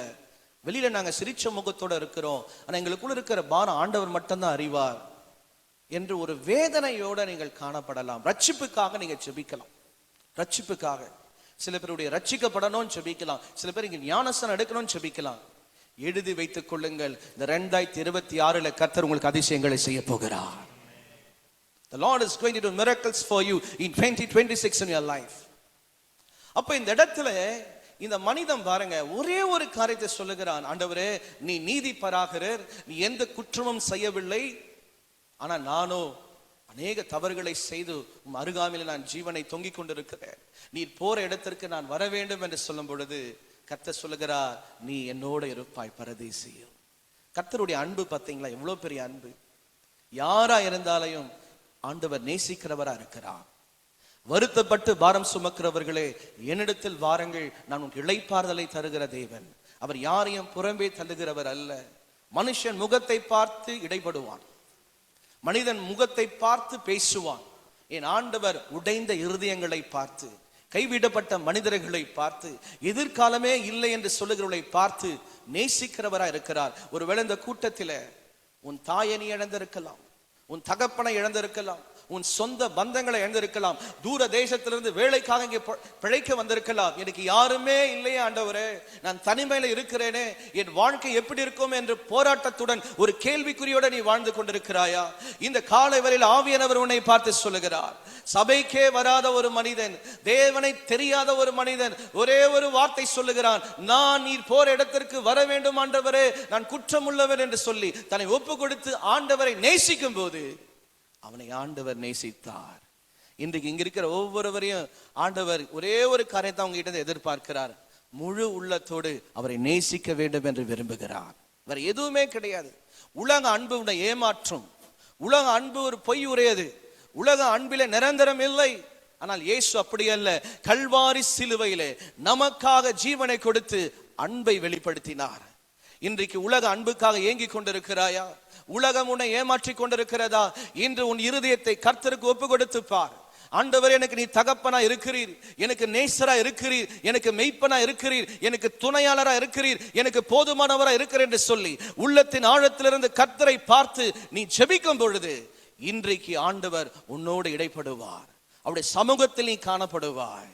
வெளியில நாங்க சிரிச்ச முகத்தோட இருக்கிறோம், ஆனா எங்களுக்குள்ள இருக்கிற பாரம் ஆண்டவர் மட்டும்தான் அறிவார் என்று ஒரு வேதனையோட நீங்கள் காணப்படலாம். ரட்சிப்புக்காக நீங்க ஜெபிக்கலாம், ரட்சிப்புக்காக சில பேருடைய ரட்சிக்கப்படணும்னு ஜெபிக்கலாம், சில பேர் இங்க ஞானஸ்தானம் எடுக்கணும்னு ஜெபிக்கலாம். எழுதி வைத்துக் கொள்ளுங்கள், இந்த 2026 கர்த்தர் உங்களுக்கு அதிசயங்களை செய்ய போகிறார். The Lord is going to do miracles for you in 2026 in your life. அப்ப இந்த இடத்துல இந்த மனிதன் பாருங்க, ஒரே ஒரு காரியத்தை சொல்லுகிறான், ஆண்டவரே நீ நீதி பராகரர், நீ எந்த குற்றமும் செய்யவில்லை, ஆனா நானோ அநேக தவறுகளை செய்து உம் அருகாமையில் நான் ஜீவனை தொங்கிக் கொண்டிருக்கிறேன், நீ போற இடத்திற்கு நான் வர வேண்டும் என்று சொல்லும் பொழுது கர்த்தர் சொல்லுகிறார், நீ என்னோட இருப்பாய் பரதேசியில். கர்த்தருடைய அன்பு பார்த்தீங்களா, எவ்வளவு பெரிய அன்பு. யாரா இருந்தாலையும் ஆண்டவர் நேசிக்கிறவரா இருக்கிறார். வருத்தப்பட்டு பாரம் சுமக்கிறவர்களே என்னிடத்தில் வாருங்கள், நான் உங்களுக்கு இளைப்பாறுதலை தருகிற தேவன். அவர் யாரையும் புறம்பே தள்ளுகிறவர் அல்ல. மனுஷன் முகத்தை பார்த்து இடைப்படுவான், மனிதன் முகத்தை பார்த்து பேசுவான். என் ஆண்டவர் உடைந்த இருதயங்களை பார்த்து, கைவிடப்பட்ட மனிதர்களை பார்த்து, எதிர்காலமே இல்லை என்று சொல்லுகிறவர்களை பார்த்து நேசிக்கிறவரா இருக்கிறார். ஒருவேளை இந்த கூட்டத்தில் உன் தாயை நீ இழந்திருக்கலாம், உன் தகப்பனை இழந்திருக்கலாம், உன் சொந்த பந்தங்களை இழந்திருக்கலாம், தூர தேசத்திலிருந்து வேலைக்காக இங்கே பிழைக்க வந்திருக்கலாம். எனக்கு யாருமே இல்லையே ஆண்டவரே, நான் தனிமையில இருக்கிறேனே, என் வாழ்க்கை எப்படி இருக்கும் என்று போராட்டத்துடன் ஒரு கேள்விக்குறியோட நீ வாழ்ந்து கொண்டிருக்கிறாயா? இந்த காலை வரையில் ஆவியானவர் உன்னை பார்த்து சொல்லுகிறார், சபைக்கே வராத ஒரு மனிதன், தேவனை தெரியாத ஒரு மனிதன் ஒரே ஒரு வார்த்தை சொல்லுகிறான், நான் நீர் போற இடத்திற்கு வர வேண்டும் ஆண்டவரே, நான் குற்றம் உள்ளவன் என்று சொல்லி தன்னை ஒப்பு கொடுத்து ஆண்டவரை நேசிக்கும் போது அவனை ஆண்டவர் நேசித்தார். இன்றைக்கு இங்க இருக்கிற ஒவ்வொருவரையும் ஆண்டவர் ஒரே ஒரு காரியத்தை அவங்க கிட்ட எதிர்பார்க்கிறார், முழு உள்ளத்தோடு அவரை நேசிக்க வேண்டும் என்று விரும்புகிறார். வேற எதுவுமே கிடையாது. உலக அன்பு உன்னை ஏமாற்றும், உலக அன்பு ஒரு பொய் உரையது, உலக அன்பிலே நிரந்தரம் இல்லை. ஆனால் இயேசு அப்படி அல்ல, கல்வாரி சிலுவையிலே நமக்காக ஜீவனை கொடுத்து அன்பை வெளிப்படுத்தினார். இன்றைக்கு உலக அன்புக்காக ஏங்கிக் கொண்டிருக்கிறாயா? உலகம் உன்னை ஏமாற்றி கொண்டிருக்கிறதா? இன்று உன் இருதயத்தை கர்த்தருக்கு ஒப்பு கொடுத்து பார். ஆண்டவரே எனக்கு நீ தகப்பனா இருக்கிறீர், எனக்கு நேசரா இருக்கிறீர், எனக்கு மெய்ப்பனா இருக்கிறீர், எனக்கு துணையாளரா இருக்கிறீர், எனக்கு போதுமானவரா இருக்கிறீர் என்று சொல்லி உள்ளத்தின் ஆழத்திலிருந்து கர்த்தரை பார்த்து நீ ஜெபிக்கும் பொழுது இன்றைக்கு ஆண்டவர் உன்னோடு இடைப்படுவார். அவருடைய சமூகத்தில் நீ காணப்படுவாய்.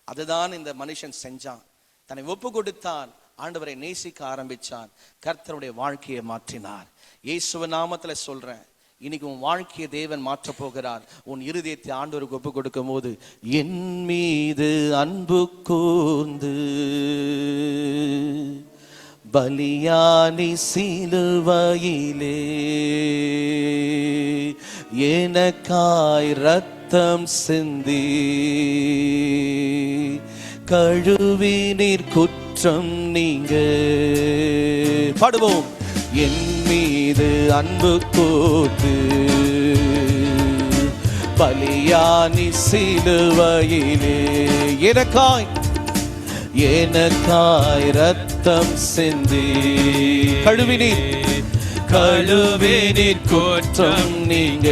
அதுதான் இந்த மனுஷன் செஞ்சான். தன்னை ஒப்பு கொடுத்தான், ஆண்டவரை நேசிக்க ஆரம்பிச்சான், கர்த்தருடைய வாழ்க்கையை மாற்றினார். இயேசுவ நாமத்துல சொல்றேன், இன்னைக்கு உன் வாழ்க்கையை தேவன் மாற்ற போகிறார். உன் இருதயத்தை ஆண்டவருக்கு ஒப்பு கொடுக்கும் போது என் மீது அன்பு கூர்ந்து பலியானி சிலுவையிலே எனக்காய் ரத்தம் சிந்தி கழுவினீர் குற்றம் நீங்க. பாடுவோம். என் மீது அன்பு கூர்ந்து பலியானி சிலுவையிலே எனக்காய் ரத்தம் சிந்தி கழுவினீர் குற்றம் நீங்க.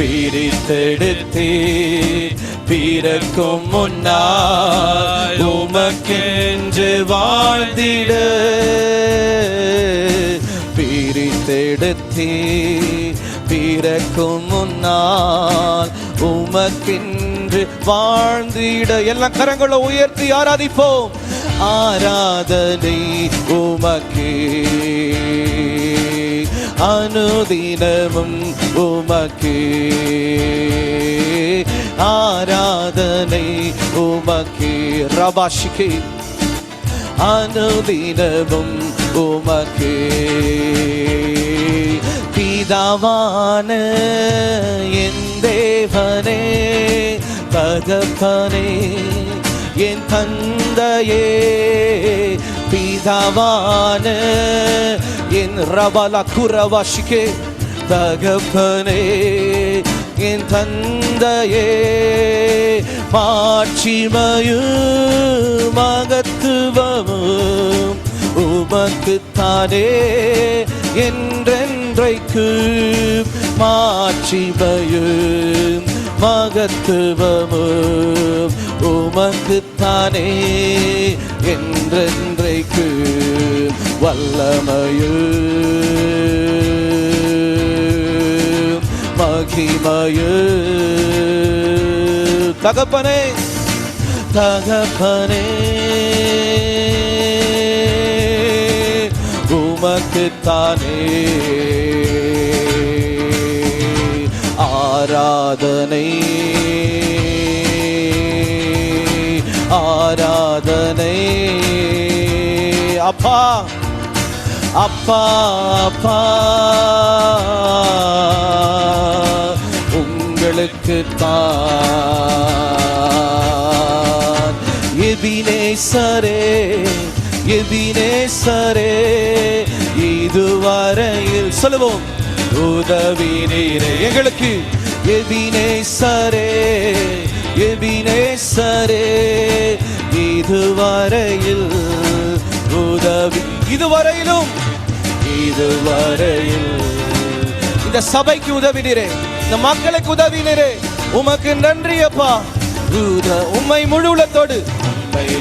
பிரித்தெடுத்து பிறக்கும் முன்னால் உமக்கென்று வாழ்ந்திட பிரித்தெடுத்து பிறக்கும் முன்னால் உமக்கென்று வாழ்ந்திட. எல்லா கரங்களை உயர்த்தி ஆராதிப்போம். ஆராதனை உமக்கே, அனுதினமும் உமக்கே, ஆராதனை உமக்கே. ரபாஷிகே அனுதினமும் உமக்கே. பிதாவான என் தேவனே, தகப்பனே என் தந்தையே, பிதாவான என் ரபல குரவாஷிகே தகப்பனே என் தந்தையே, மாட்சிமையும் மகத்துவமும் உமக்குத்தானே என்றென்றைக்கு. மாட்சிமையும் மகத்துவமும் உமக்குத்தானே என்றென்றைக்கு. வல்லமையும் மகிமையும் தகப்பனே உமக்குத்தானே ஆராதனை ஆராதனை. அப்பா அப்பா அப்பா உங்களுக்கு தான். எபினேசரே எபினேசரே இதுவரையில் சொல்லுவோம் உதவி நீரே எங்களுக்கு. எபினேசரே எபினேசரே இதுவரையில் உதவி. இதுவரையிலும் இதுவரையில் இந்த சபைக்கு உதவினீரே, இந்த மக்களுக்கு உதவினீரே, உமக்கு நன்றி அப்பா. உம்மை முழு உள்ளத்தோடு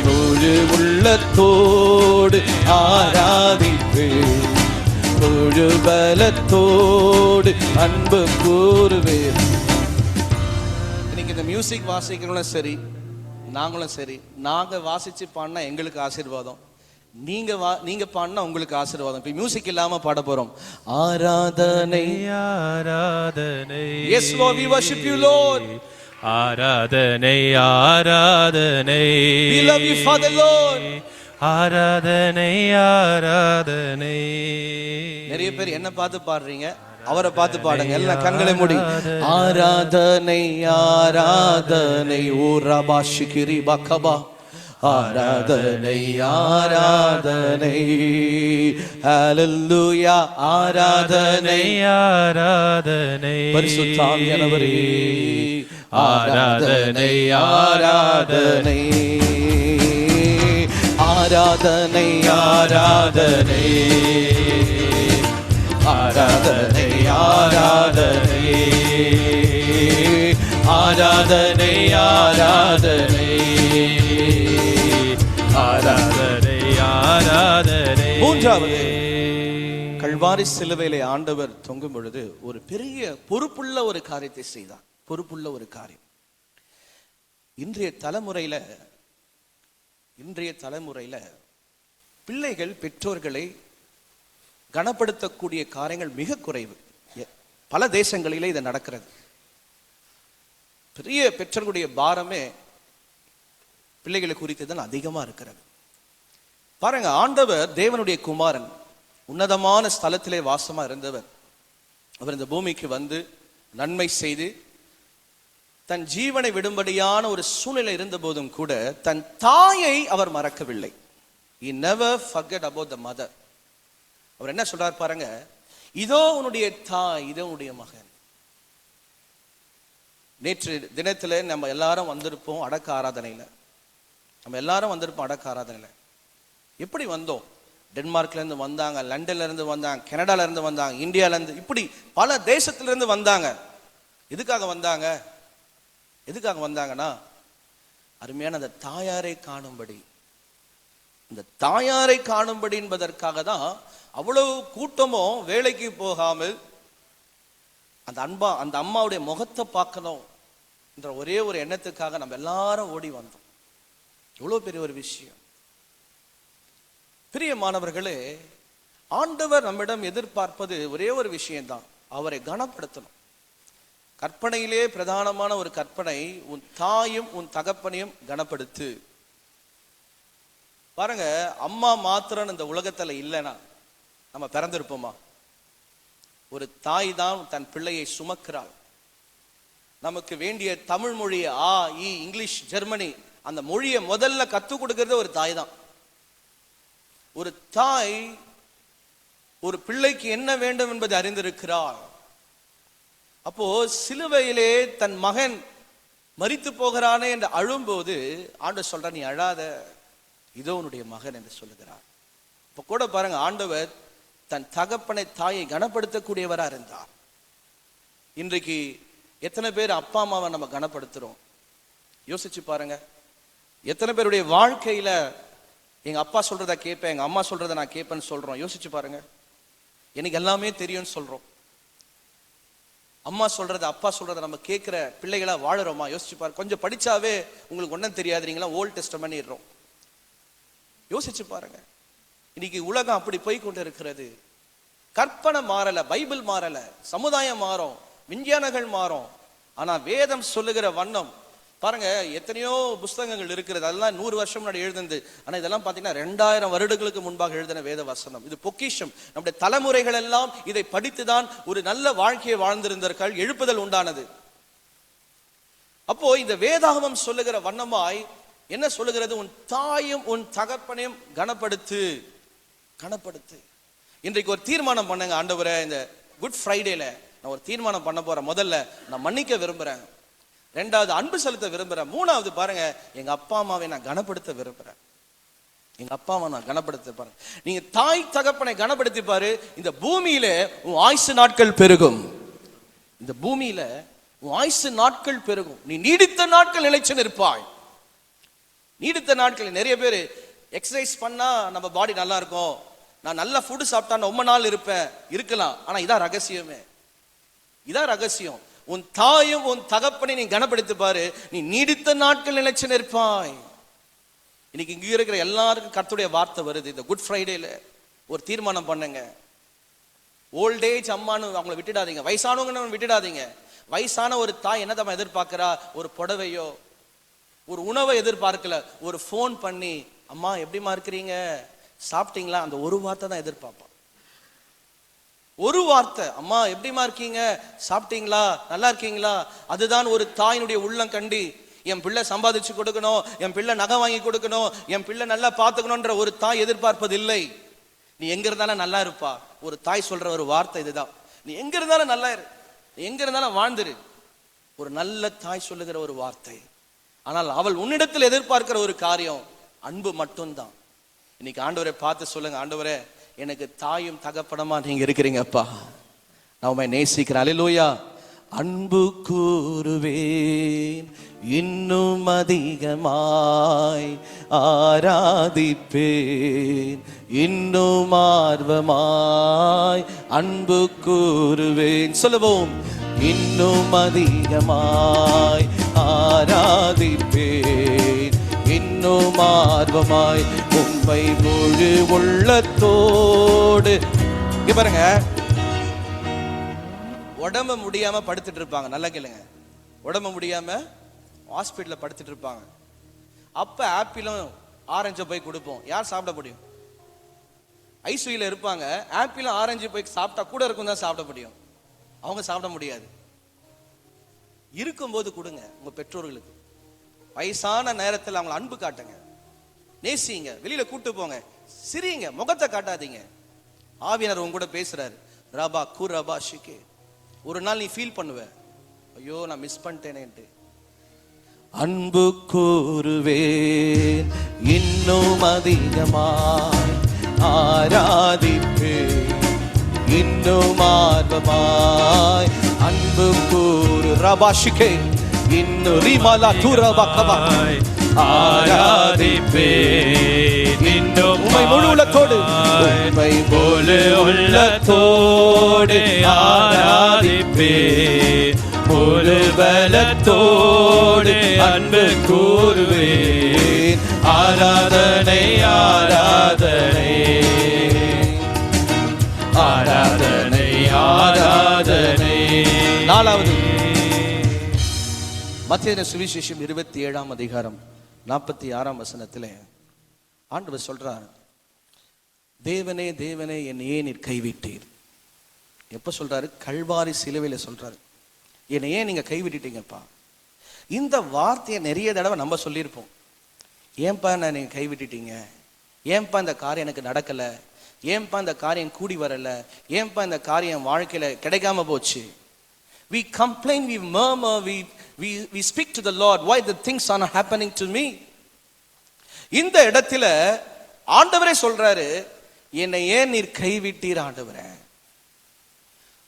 முழு உள்ளத்தோடு ஆராதிப்பு, முழு பலத்தோடு அன்பு கூறுவேன். இன்னைக்கு இந்த மியூசிக் வாசிக்கிறவங்களும் சரி, நாங்களும் சரி, நாங்க வாசிச்சு பாடினா எங்களுக்கு ஆசீர்வாதம், நீங்க பாடினா உங்களுக்கு ஆசீர்வாதம். இப்ப மியூசிக் இல்லாம பாட போறோம். ஆராதனை ஆராதனை. Yes Lord, we worship you Lord. ஆராதனை ஆராதனை. We love you Father Lord. ஆராதனை ஆராதனை. நிறைய பேர் என்ன பார்த்து பாடுறீங்க, அவரை பார்த்து பாடுங்க. எல்லாம் கண்களை மூடி. ஆராதனை ஆராதனை ஓ ரபாஷிகிரி பகபா. ஆராதனை ஆராதனை ஹல்லேலூயா. ஆராதனை ஆராதனை பரிசுத்த ஆவியானவரே. ஆராதனை ஆராதனை ஆராதனை ஆராதனை ஆராதனை ஆராதனை ஆராதனை ஆராதனை ஆராதனை ஆராதனை. மூன்றாவது, கல்வாரி சிலுவையிலே ஆண்டவர் தொங்கும் பொழுது ஒரு பெரிய பொறுப்புள்ள ஒரு காரியத்தை செய்தார். பொறுப்புள்ள ஒரு காரியம். இன்றைய தலைமுறையில பிள்ளைகள் பெற்றோர்களை கனப்படுத்தக்கூடிய காரியங்கள் மிக குறைவு. பல தேசங்களிலே இது நடக்கிறது. பெரிய பெற்றோர்களுடைய பாரமே பிள்ளைகளை குறித்து தான் அதிகமா இருக்கிறது. பாருங்க, ஆண்டவர் தேவனுடைய குமாரன் உன்னதமான ஸ்தலத்திலே வாசமா இருந்தவர். அவர் இந்த பூமிக்கு வந்து நன்மை செய்து தன் ஜீவனை விடும்படியான ஒரு சூழ்நிலை இருந்த போதும் கூட தன் தாயை அவர் மறக்கவில்லை. He never forget about the mother. அவர் என்ன சொல்றார் பாருங்க, இதோ உன்னுடைய தாய், இதோ உன்னுடைய மகன். நேற்று தினத்துல நம்ம எல்லாரும் வந்திருப்போம் அடக்க ஆராதனையில. எப்படி வந்தோம்? டென்மார்க்ல இருந்து வந்தாங்க, லண்டன்ல இருந்து வந்தாங்க, கனடால இருந்து வந்தாங்க, இந்தியால இருந்து, இப்படி பல தேசத்துல இருந்து வந்தாங்க. எதுக்காக வந்தாங்கன்னா அருமையான அந்த தாயாரை காணும்படி. இந்த தாயாரை காணும்படி என்பதற்காக தான் அவ்வளவு கூட்டமும் வேலைக்கு போகாமல் அந்த அம்மாவுடைய முகத்தை பார்க்கணும் என்ற ஒரே ஒரு எண்ணத்துக்காக நம்ம எல்லாரும் ஓடி வந்தோம். எவ்வளவு பெரிய ஒரு விஷயம். பிரியமானவர்களே, ஆண்டவர் நம்மிடம் எதிர்பார்ப்பது ஒரே ஒரு விஷயம்தான், அவரை கனப்படுத்தணும். கற்பனையிலே பிரதானமான ஒரு கற்பனை, உன் தாயும் உன் தகப்பனையும் கனப்படுத்து. பாருங்க, அம்மா மாத்திரம் இந்த உலகத்துல இல்லைன்னா நம்ம பிறந்திருப்போமா? ஒரு தாய் தான் தன் பிள்ளையை சுமக்கிறாள். நமக்கு வேண்டிய தமிழ் மொழியை இங்கிலீஷ், ஜெர்மனி அந்த மொழியை முதல்ல கத்துக் கொடுக்கிறது ஒரு தாய் தான். ஒரு தாய் ஒரு பிள்ளைக்கு என்ன வேண்டும் என்பதை அறிந்திருக்கிறாள். அப்போ சிலுவையிலே தன் மகன் மரித்து போகிறானே என்று அழும்போது ஆண்டவர் சொல்றார், நீ அழாத, இதோ உன்னுடைய மகன் என்று சொல்லுகிறார். இப்ப கூட பாருங்க, ஆண்டவர் தன் தகப்பனை தாயை கனப்படுத்தக்கூடியவரா இருந்தார். இன்றைக்கு எத்தனை பேர் அப்பா அம்மாவை நம்ம கனப்படுத்துறோம்? யோசிச்சு பாருங்க. எத்தனை பேருடைய வாழ்க்கையில எங்க அப்பா சொல்றத கேட்பேன், எங்க அம்மா சொல்றத நான் கேட்பேன்னு சொல்றோம்? யோசிச்சு பாருங்க. எனக்கு எல்லாமே தெரியும்னு சொல்றோம். அம்மா சொல்றத அப்பா சொல்றத நம்ம கேட்கிற பிள்ளைகளா வாழறோமா? யோசிச்சு பாருங்க. கொஞ்சம் படிச்சாவே உங்களுக்கு ஒன்றும் தெரியாது, நீங்களா ஓல்ட் டெஸ்டமென்ட். யோசிச்சு பாருங்க. இன்னைக்கு உலகம் அப்படி போய் கொண்டு இருக்கிறது. கற்பனை மாறல, பைபிள் மாறல, சமுதாயம் மாறும், விஞ்ஞானங்கள் மாறும், ஆனா வேதம் சொல்லுகிற வண்ணம் பாருங்க. எத்தனையோ புஸ்தகங்கள் இருக்கிறது, அதெல்லாம் 100 வருஷம் முன்னாடி எழுதுனது. ஆனா இதெல்லாம் பாத்தீங்கன்னா 2000 வருடங்களுக்கு முன்பாக எழுதின வேத வசனம். இது பொக்கிஷம். நம்முடைய தலைமுறைகள் எல்லாம் இதை படித்துதான் ஒரு நல்ல வாழ்க்கையை வாழ்ந்திருந்தார்கள், எழுப்புதல் உண்டானது. அப்போ இந்த வேதாகமம் சொல்லுகிற வண்ணமாய் என்ன சொல்லுகிறது? உன் தாயும் உன் தகப்பனையும் கனப்படுத்து. இன்றைக்கு ஒரு தீர்மானம் பண்ணுங்க. ஆண்டவரே, இந்த குட் ஃப்ரைடேல நான் ஒரு தீர்மானம் பண்ண போறேன். முதல்ல நான் மன்னிக்க விரும்புறேன். 2வது அன்பு செலுத்த விரும்புறேன். 3வது பாருங்க, எங்க அப்பா அம்மாவை நான் கனப்படுத்த விரும்புறேன். நீங்க தாய் தகப்பனை கனப்படுத்தி பாரு, இந்த பூமியில உன் ஆயுசு நாட்கள் பெருகும். நீ நீடித்த நாட்கள் நிலைச்சு நிற்பாய். நீடித்த நாட்கள். நிறைய பேர் எக்ஸசைஸ் பண்ணா நம்ம பாடி நல்லா இருக்கும், நான் நல்ல ஃபுட் சாப்பிட்டா ரொம்ப நாள் இருக்கலாம். ஆனா இதான் ரகசியம். உன் தாயும் உன் தகப்பனை நீ கனப்படுத்தி பாரு, நீ நீடித்த நாட்கள் நிலைச்சு நிற்பாய். இன்னைக்கு இங்க இருக்கிற எல்லாருக்கும் கர்த்தருடைய வார்த்தை வருது. இந்த குட் ஃப்ரைடேல ஒரு தீர்மானம் பண்ணுங்க. ஓல்ட் ஏஜ் அம்மானு அவங்கள விட்டுடாதீங்க, வயசானவங்க விட்டுடாதீங்க. வயசான ஒரு தாய் என்ன தான் எதிர்பார்க்கிறா? ஒரு புடவையோ ஒரு உணவை எதிர்பார்க்கல. ஒரு போன் பண்ணி, அம்மா எப்படிமா இருக்கிறீங்க, சாப்பிட்டீங்களா, அந்த ஒரு வார்த்தை தான் எதிர்பார்ப்பா. ஒரு வார்த்தை, அம்மா எப்படிமா இருக்கீங்க, சாப்பிட்டீங்களா, நல்லா இருக்கீங்களா. அதுதான் ஒரு தாயினுடைய உள்ளம் கண்டி. என் பிள்ளை சம்பாதிச்சு கொடுக்கணும், என் பிள்ளை நகை வாங்கி கொடுக்கணும், என் பிள்ளை நல்லா பார்த்துக்கணும்ன்ற ஒரு தாய் எதிர்பார்ப்பது இல்லை. நீ எங்க இருந்தாலும் நல்லா இருப்பா. ஒரு தாய் சொல்ற ஒரு வார்த்தை இதுதான். நீ எங்க இருந்தாலும் நல்லா இரு, எங்க இருந்தாலும் வாழ்ந்துரு. ஒரு நல்ல தாய் சொல்லுகிற ஒரு வார்த்தை. ஆனால் அவள் உன்னிடத்தில் எதிர்பார்க்கிற ஒரு காரியம் அன்பு மட்டும்தான். இன்னைக்கு ஆண்டவரை பார்த்து சொல்லுங்க, ஆண்டவரே எனக்கு தாயும் தகப்பனமா நீங்க இருக்கிறீங்கப்பா. நான் உம்மை நேசிக்கிறேன். அல்லேலூயா. அன்பு கூறுவேன் இன்னும் அதிகமாய், ஆராதிப்பேன் இன்னும் ஆர்வமாய், அன்பு கூறுவேன். சொல்லுவோம். இன்னும் அதிகமாய் ஆராதிப்பேன் இன்னும் ஆர்வமாய், உம்மை முழு உள்ளத்தோடு. இங்க பாருங்க, உடம்பு முடியாம படுத்துட்டு இருப்பாங்க. நல்லா கேளுங்க. உடம்பு முடியாம ஹாஸ்பிட்டல்ல படுத்துட்டு இருப்பாங்க. அப்ப ஆப்பிளும் ஆரஞ்சும் போய் கொடுப்போம். யார் சாப்பிட முடியும்? ஐசியூல இருப்பாங்க. ஆப்பிளும் ஆரஞ்சு போய் சாப்பிட்டா கூட இருக்கும் தான் சாப்பிட முடியும். அவங்க சாப்பிட முடியாது. இருக்கும்போது கொடுங்க உங்க பெற்றோர்களுக்கு. வயசான நேரத்தில் அவங்களை அன்பு காட்டுங்க, நேசிங்க, வெளியில கூட்டு போங்க, சிரிங்க, முகத்தை காட்டாதீங்க. ஆவியானவர் உங்க கூட பேசுறாரு. ரபா குரபா ஷிகே. ஒரு நாள் நீ ஃபீல் பண்ணுவ, ஐயோ நான் மிஸ் பண்ணிட்டேனேன்ட்டு. அன்பு கூறுவேன் இன்னும் அதிகமாய், ஆராதிப்பேன் இன்னும் ஆர்வமாய், அன்பு கூறு ரபாஷிகே இன்னும் ரிமலா துரபா கபா, ஆராதிப்பேன் இன்னும் உம்மை முழு உள்ளத்தோடு, உம்மை முழு உள்ளத்தோடு ஆராதிப்பேன், முழு பலத்தோடு அன்பு கூறுவேன். ஆராதனை ஆராதனை ஆராதனை ஆராதனை. நாலாவது, மத்தேயு சுவிசேஷம் 27ஆம் அதிகாரம் 46ஆம் வசனத்திலே ஆண்டவர் சொல்றார், தேவனே தேவனே என்னை ஏன் நீர் கைவிட்டீர். எப்ப சொல்றாரு? கல்வாரி சிலுவையில சொல்றாரு, என்னை ஏன் நீங்க கைவிட்டுட்டீங்கப்பா. இந்த வார்த்தையை நிறைய தடவை நம்ம சொல்லியிருப்போம். ஏன்பா நான் நீங்க கைவிட்டுட்டீங்க, ஏன்பா இந்த காரியம் எனக்கு நடக்கல, ஏன்பா இந்த காரியம் கூடி வரல, ஏன்பா இந்த காரியம் வாழ்க்கையில கிடைக்காம போச்சு. We complain, we murmur, we speak to the Lord, why the things are not happening to me. இந்த இடத்துல ஆண்டவரே சொல்றாரு, என்னை ஏன் நீர் கைவிட்டீர் ஆண்டவரே.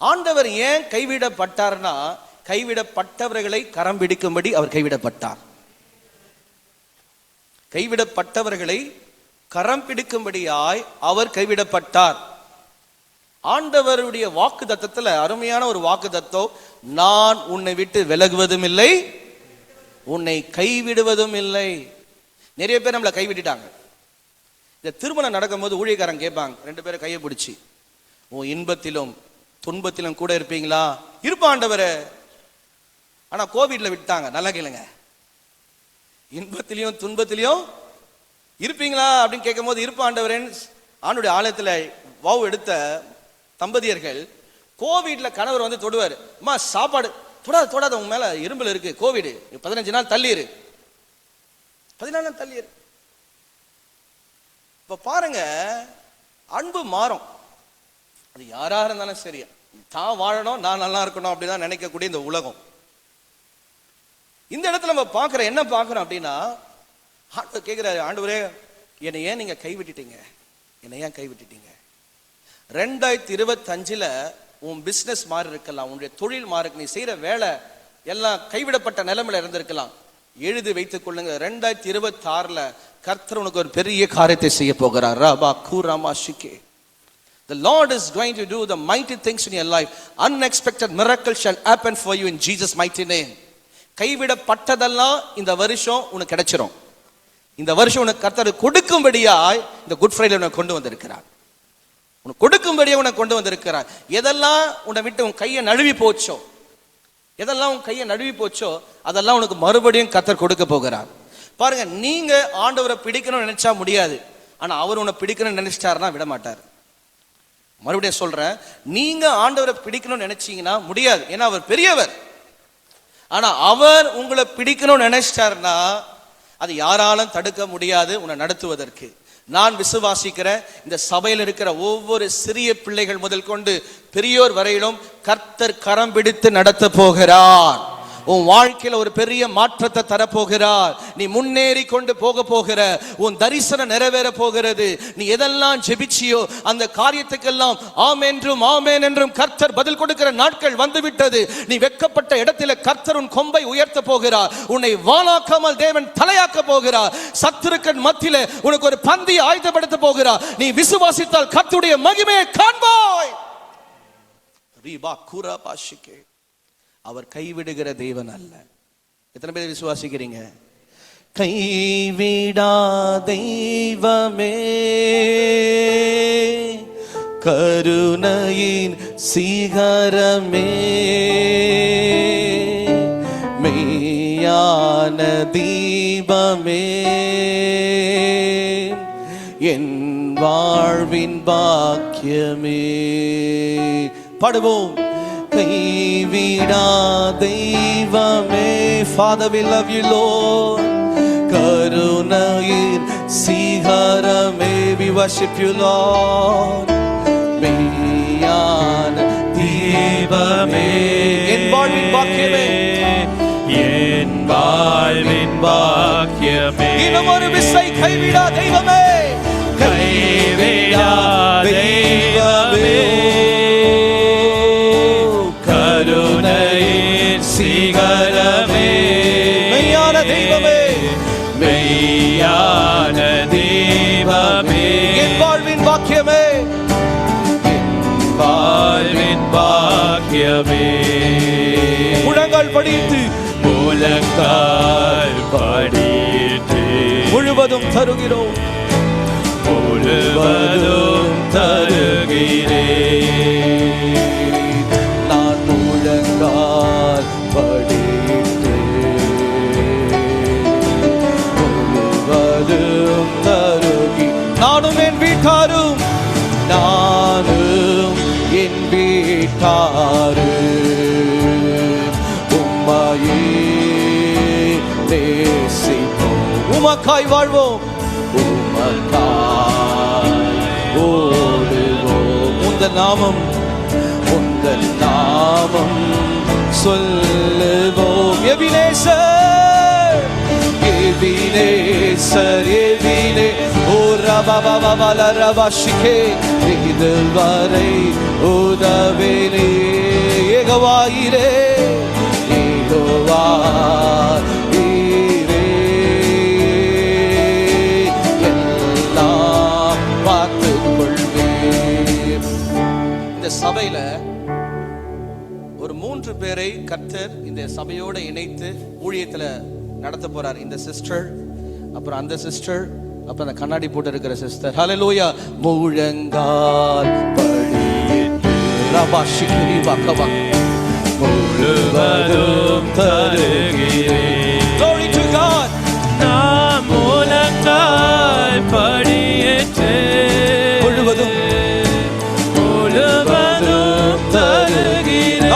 ஆண்டவர் ஏன் கைவிடப்பட்டார்னா, கைவிடப்பட்டவர்களை கரம் பிடிக்கும்படி அவர் கைவிடப்பட்டார். கைவிடப்பட்டவர்களை கரம் பிடிக்கும்படியாய் அவர் கைவிடப்பட்டார். ஆண்டவருடைய வாக்கு தத்தத்துல அருமையான ஒரு வாக்கு தத்தம், நான் உன்னை விட்டு விலகுவதும் இல்லை, உன்னை கைவிடுவதும் இல்லை. நிறைய பேர் நம்மளை கைவிட்டுட்டாங்க. இந்த திருமணம் நடக்கும்போது ஊழியக்காரன் கேட்பாங்க, 2 பேரும் கையை பிடிச்சி, உன் இன்பத்திலும் துன்பத்திலும் கூட இருப்பீங்களா? இருப்பா ஆண்டவரே. ஆனா கோவிட்ல விட்டாங்க. நல்லா கேளுங்க, இன்பத்திலையும் துன்பத்திலையும் இருப்பீங்களா அப்படின்னு கேட்கும் போது இருப்பா ஆண்டவரேன்னு ஆண்டுடைய ஆலயத்துல வாவு எடுத்த தம்பதியர்கள், கோவிட்ல கணவர் வந்து தொடுவார், அம்மா சாப்பாடு தொடாத உங்க மேல இரும்புல இருக்கு, கோவிட் 15 நாள் தள்ளிரு, 14 நாள் தள்ளிரு. இப்ப பாருங்க, அன்பு மாறும். அது யாரா இருந்தாலும் சரி, தான் வாழணும், நான் நல்லா இருக்கணும் அப்படிதான் நினைக்கக்கூடிய இந்த உலகம். இந்த இடத்துல நம்ம பார்க்கிறோம், என்ன பார்க்கிறோம் அப்படின்னா, ஆண்டவர் கேட்கிறாரு, ஆண்டவரே என்னை ஏன் நீங்க கைவிட்டுட்டீங்க, என்னை ஏன் கைவிட்டுட்டீங்க. 2025 உன் பிசினஸ் மாறி இருக்கலாம், உன்னுடைய தொழில் மாறி, நீ செய்யற வேலை எல்லாம் கைவிடப்பட்ட நிலைமையில இருந்திருக்கலாம். எழுதி வைத்துக் கொள்ளுங்க, 2026 கர்த்தர் உனக்கு ஒரு பெரிய காரியத்தை செய்ய போகிறார். ரபா கூராமா ஷிகே. The Lord is going to do the mighty things in your life. Unexpected miracles shall happen for you in Jesus mighty name. கைவிடப்பட்டதெல்லாம் இந்த வருஷம் உனக்கு கிடைச்சிரும். இந்த வருஷம் உனக்கு கர்த்தர் கொடுக்கும்படியாய் இந்த குட் ஃப்ரைடே உனக்கு கொண்டு வந்திருக்கிறார். உனக்கு கொடுக்கும்படியா உனக்கு கொண்டு வந்திருக்கிறார். எதெல்லாம் உன்னை விட்டு உன் கையை நழுவி போச்சோ, எதெல்லாம் உன் கையை நழுவி போச்சோ, அதெல்லாம் உனக்கு மறுபடியும் கர்த்தர் கொடுக்க போகிறார். பாருங்க, நீங்க ஆண்டவரை பிடிக்கணும்னு நினைச்சா முடியாது, ஆனா அவர் உன்னை பிடிக்கணும்னு நினைச்சிட்டாருன்னா விட மாட்டார். மறுபடியும் சொல்றேன், நீங்க ஆண்டவரை பிடிக்கணும்னு நினைச்சீங்கன்னா முடியாது, ஏன்னா அவர் பெரியவர். ஆனா அவர் உங்களை பிடிக்கணும்னு நினைச்சிட்டாருன்னா அது யாராலும் தடுக்க முடியாது உன்னை நடத்துவதற்கு. நான் விசுவாசிக்கிறேன், இந்த சபையில் இருக்கிற ஒவ்வொரு சிறிய பிள்ளைகள் முதல் கொண்டு பெரியோர் வரையிலும் கர்த்தர் கரம் பிடித்து நடத்த போகிறார். உன் வாழ்க்கையில ஒரு பெரிய மாற்றத்தை தரப்போகிறார். நீ முன்னேறி கொண்டு போகிற உன் தரிசனம் நிறைவேற போகிறது. நீ எதெல்லாம் ஜெபிச்சியோ அந்த காரியத்துக்கெல்லாம் ஆமென் என்றும் கர்த்தர் பதில் கொடுக்கிற நாட்கள் வந்துவிட்டது. நீ வெட்கப்பட்ட இடத்துல கர்த்தர் உன் கொம்பை உயர்த்த போகிறார். உன்னை வாளாக்காமல் தேவன் தலையாக்க போகிறார். சத்துருக்கள் மத்தியில உனக்கு ஒரு பந்தி ஆயத்தப்படுத்த போகிறார். நீ விசுவாசித்தால் கர்த்தருடைய மகிமையை காண்பாய். அவர் கைவிடுகிற தேவன் அல்ல. எத்தனை பேர் விசுவாசிக்கிறீங்க? கைவிடா தெய்வமே, கருணையின் சிகரமே, மெய்யான தீபமே, என் வாழ்வின் பாக்கியமே. பாடுவோம். கைவிடா தெய்வமே. Father, we love you, Lord. கருணையின் சிகரமே, we worship you, Lord. மெய்யான தீபமே, என் வாழ்வின் பாக்கியமே, என் வாழ்வின் பாக்கியமே. இன்னும் ஒரு விசை. கைவிடா தெய்வமே, கைவிடா தெய்வமே, கருணையின் சிகரமே, மெய்யான தெய்வமே, மெய்யான தெய்வமே, என் வாழ்வின் பாக்கியமே, என் வாழ்வின் பாக்கியமே. முழங்கால் படித்து முழங்கால் படியிட்டு முழுவதும் தருகிறோம், முழுவதும் தருகிறேன். நான் முழங்கால் படியிட்டு முழுவதும் தருகி. நானும் என் வீட்டாரும் உம்மையே நேசிப்போம், உமக்காய் வாழ்வோம், உமக்காய் ஓடுவோம். உந்தன் நாமம் சொல்லுவோம். எபினேசர், எபினேசர், எபினே ஓ ரபபபல ரபஷிகே, இதுவரை உதவினே. யெகோவாயிரே, யெகோவாயிரே, எல்லாம் பார்த்துக் கொள்வேன். இந்த சபையில ஒரு 3 பேரை கர்த்தர் இந்த சபையோட இணைத்து ஊழியத்துல நடத்த போறார். இந்த சிஸ்டர், அப்புறம் அந்த சிஸ்டர், அப்புறம் அந்த கண்ணாடி போட்டு இருக்கிற சிஸ்டர். ஹல்லேலூயா. முழங்கால் படியிட்டு ரபாஷிகிரி வகவ முழுவதும் தருகிறேன். Glory to God. நான் முழங்கால் படியிட்டு முழுவதும் தருகிறேன்.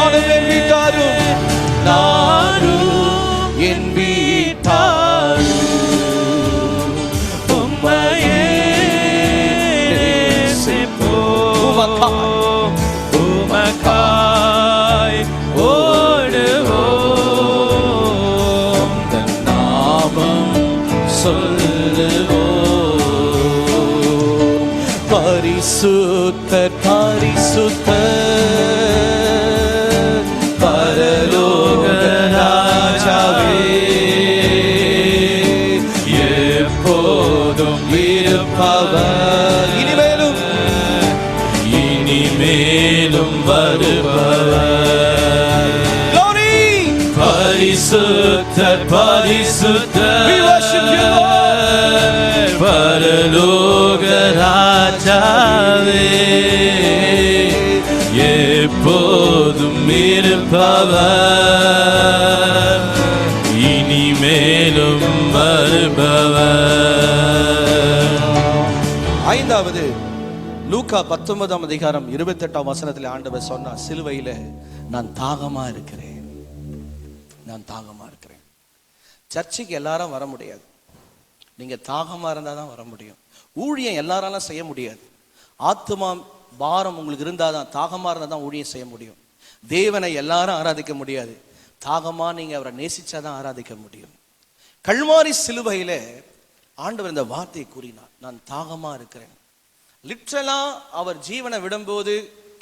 நானும் என் வீட்டாரும் உம்மையே நேசிப்போம், உமக்காய் ஓடுவோம், தன் நாமம் சொல்லுவோம். பரிசுத்தர், பரிசுத்தர், பரலோக ராஜாவே, எப்போதும் இருப்பவர், இனிமேலும் வருபவர். Glory! பரிசுத்தர், பரிசுத்தர், We worship you, Lord. பரலோக ராஜாவே, எப்போதும் இருப்பவர், இனிமேலும் வருபவர். ஐந்தாவது, லூக்கா 19ஆம் அதிகாரம் 28ஆம் வசனத்தில் ஆண்டவர் சொன்னார், சிலுவையில நான் தாகமா இருக்கிறேன், நான் தாகமா இருக்கிறேன். சர்ச்சுக்கு எல்லாரும் வர முடியாது, நீங்க தாகமா இருந்தா தான் வர முடியும். ஊழியம் எல்லாராலும் செய்ய முடியாது. ஆத்துமா பாரம் உங்களுக்கு இருந்தாதான், தாகமா இருந்தா தான் ஊழியம் செய்ய முடியும். தேவனை எல்லாரும் ஆராதிக்க முடியாது. தாகமா நீங்க அவரை நேசிச்சாதான் ஆராதிக்க முடியும். கல்வாரி சிலுவையில ஆண்டவர் இந்த வார்த்தையை கூறினார், நான் தாகமா இருக்கிறேன். லிட்ரலா அவர் ஜீவனை விடும்போது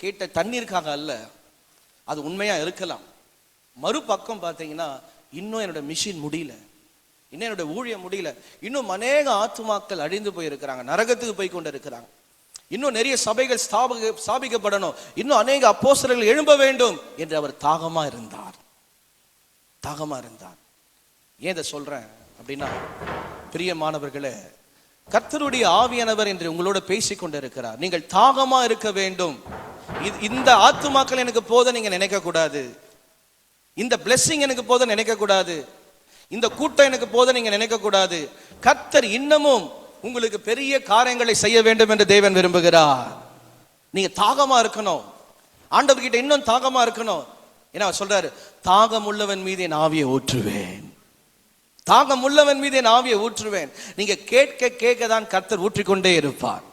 கேட்ட தண்ணீருக்காக அல்ல, அது உண்மையா இருக்கலாம். மறுபக்கம் பார்த்தீங்கன்னா, இன்னும் என்னோட மிஷின் முடியல, இன்னும் என்னோட ஊழியம் முடியல, இன்னும் அநேக ஆத்துமாக்கள் அழிந்து போயிருக்கிறாங்க, நரகத்துக்கு போய் கொண்டு இருக்கிறாங்க, இன்னும் நிறைய சபைகள் ஸ்தாபிக்கப்படணும், இன்னும் அநேக அப்போஸ்தலர்கள் எழும்ப வேண்டும் என்று அவர் தாகமா இருந்தார். தாகமா இருந்தார். ஏன் இதை சொல்றேன் அப்படின்னா, பிரியமானவர்களே, கர்த்தருடைய ஆவியானவர் என்று உங்களோட பேசிக் கொண்டிருக்கிறார். நீங்கள் தாகமா இருக்க வேண்டும். இந்த ஆத்துமாக்கள் எனக்கு போதும் நீங்க நினைக்க கூடாது, இந்த பிளெஸிங் எனக்கு போதும் நினைக்க கூடாது, இந்த கூட்டம் எனக்கு போதும் நீங்க நினைக்க கூடாது. கர்த்தர் இன்னமும் உங்களுக்கு பெரிய காரியங்களை செய்ய வேண்டும் என்று தேவன் விரும்புகிறார். நீங்க தாகமா இருக்கணும், ஆண்டவர்கிட்ட இன்னும் தாகமா இருக்கணும். ஏன்னா சொல்றாரு, தாகம் உள்ளவன் மீது என் ஆவியை ஊற்றுவேன், தாகம் உள்ளவன் மீது என் ஆவியை ஊற்றுவேன். நீங்க கேட்க கேட்க தான் கர்த்தர் ஊற்றிக்கொண்டே இருப்பார்.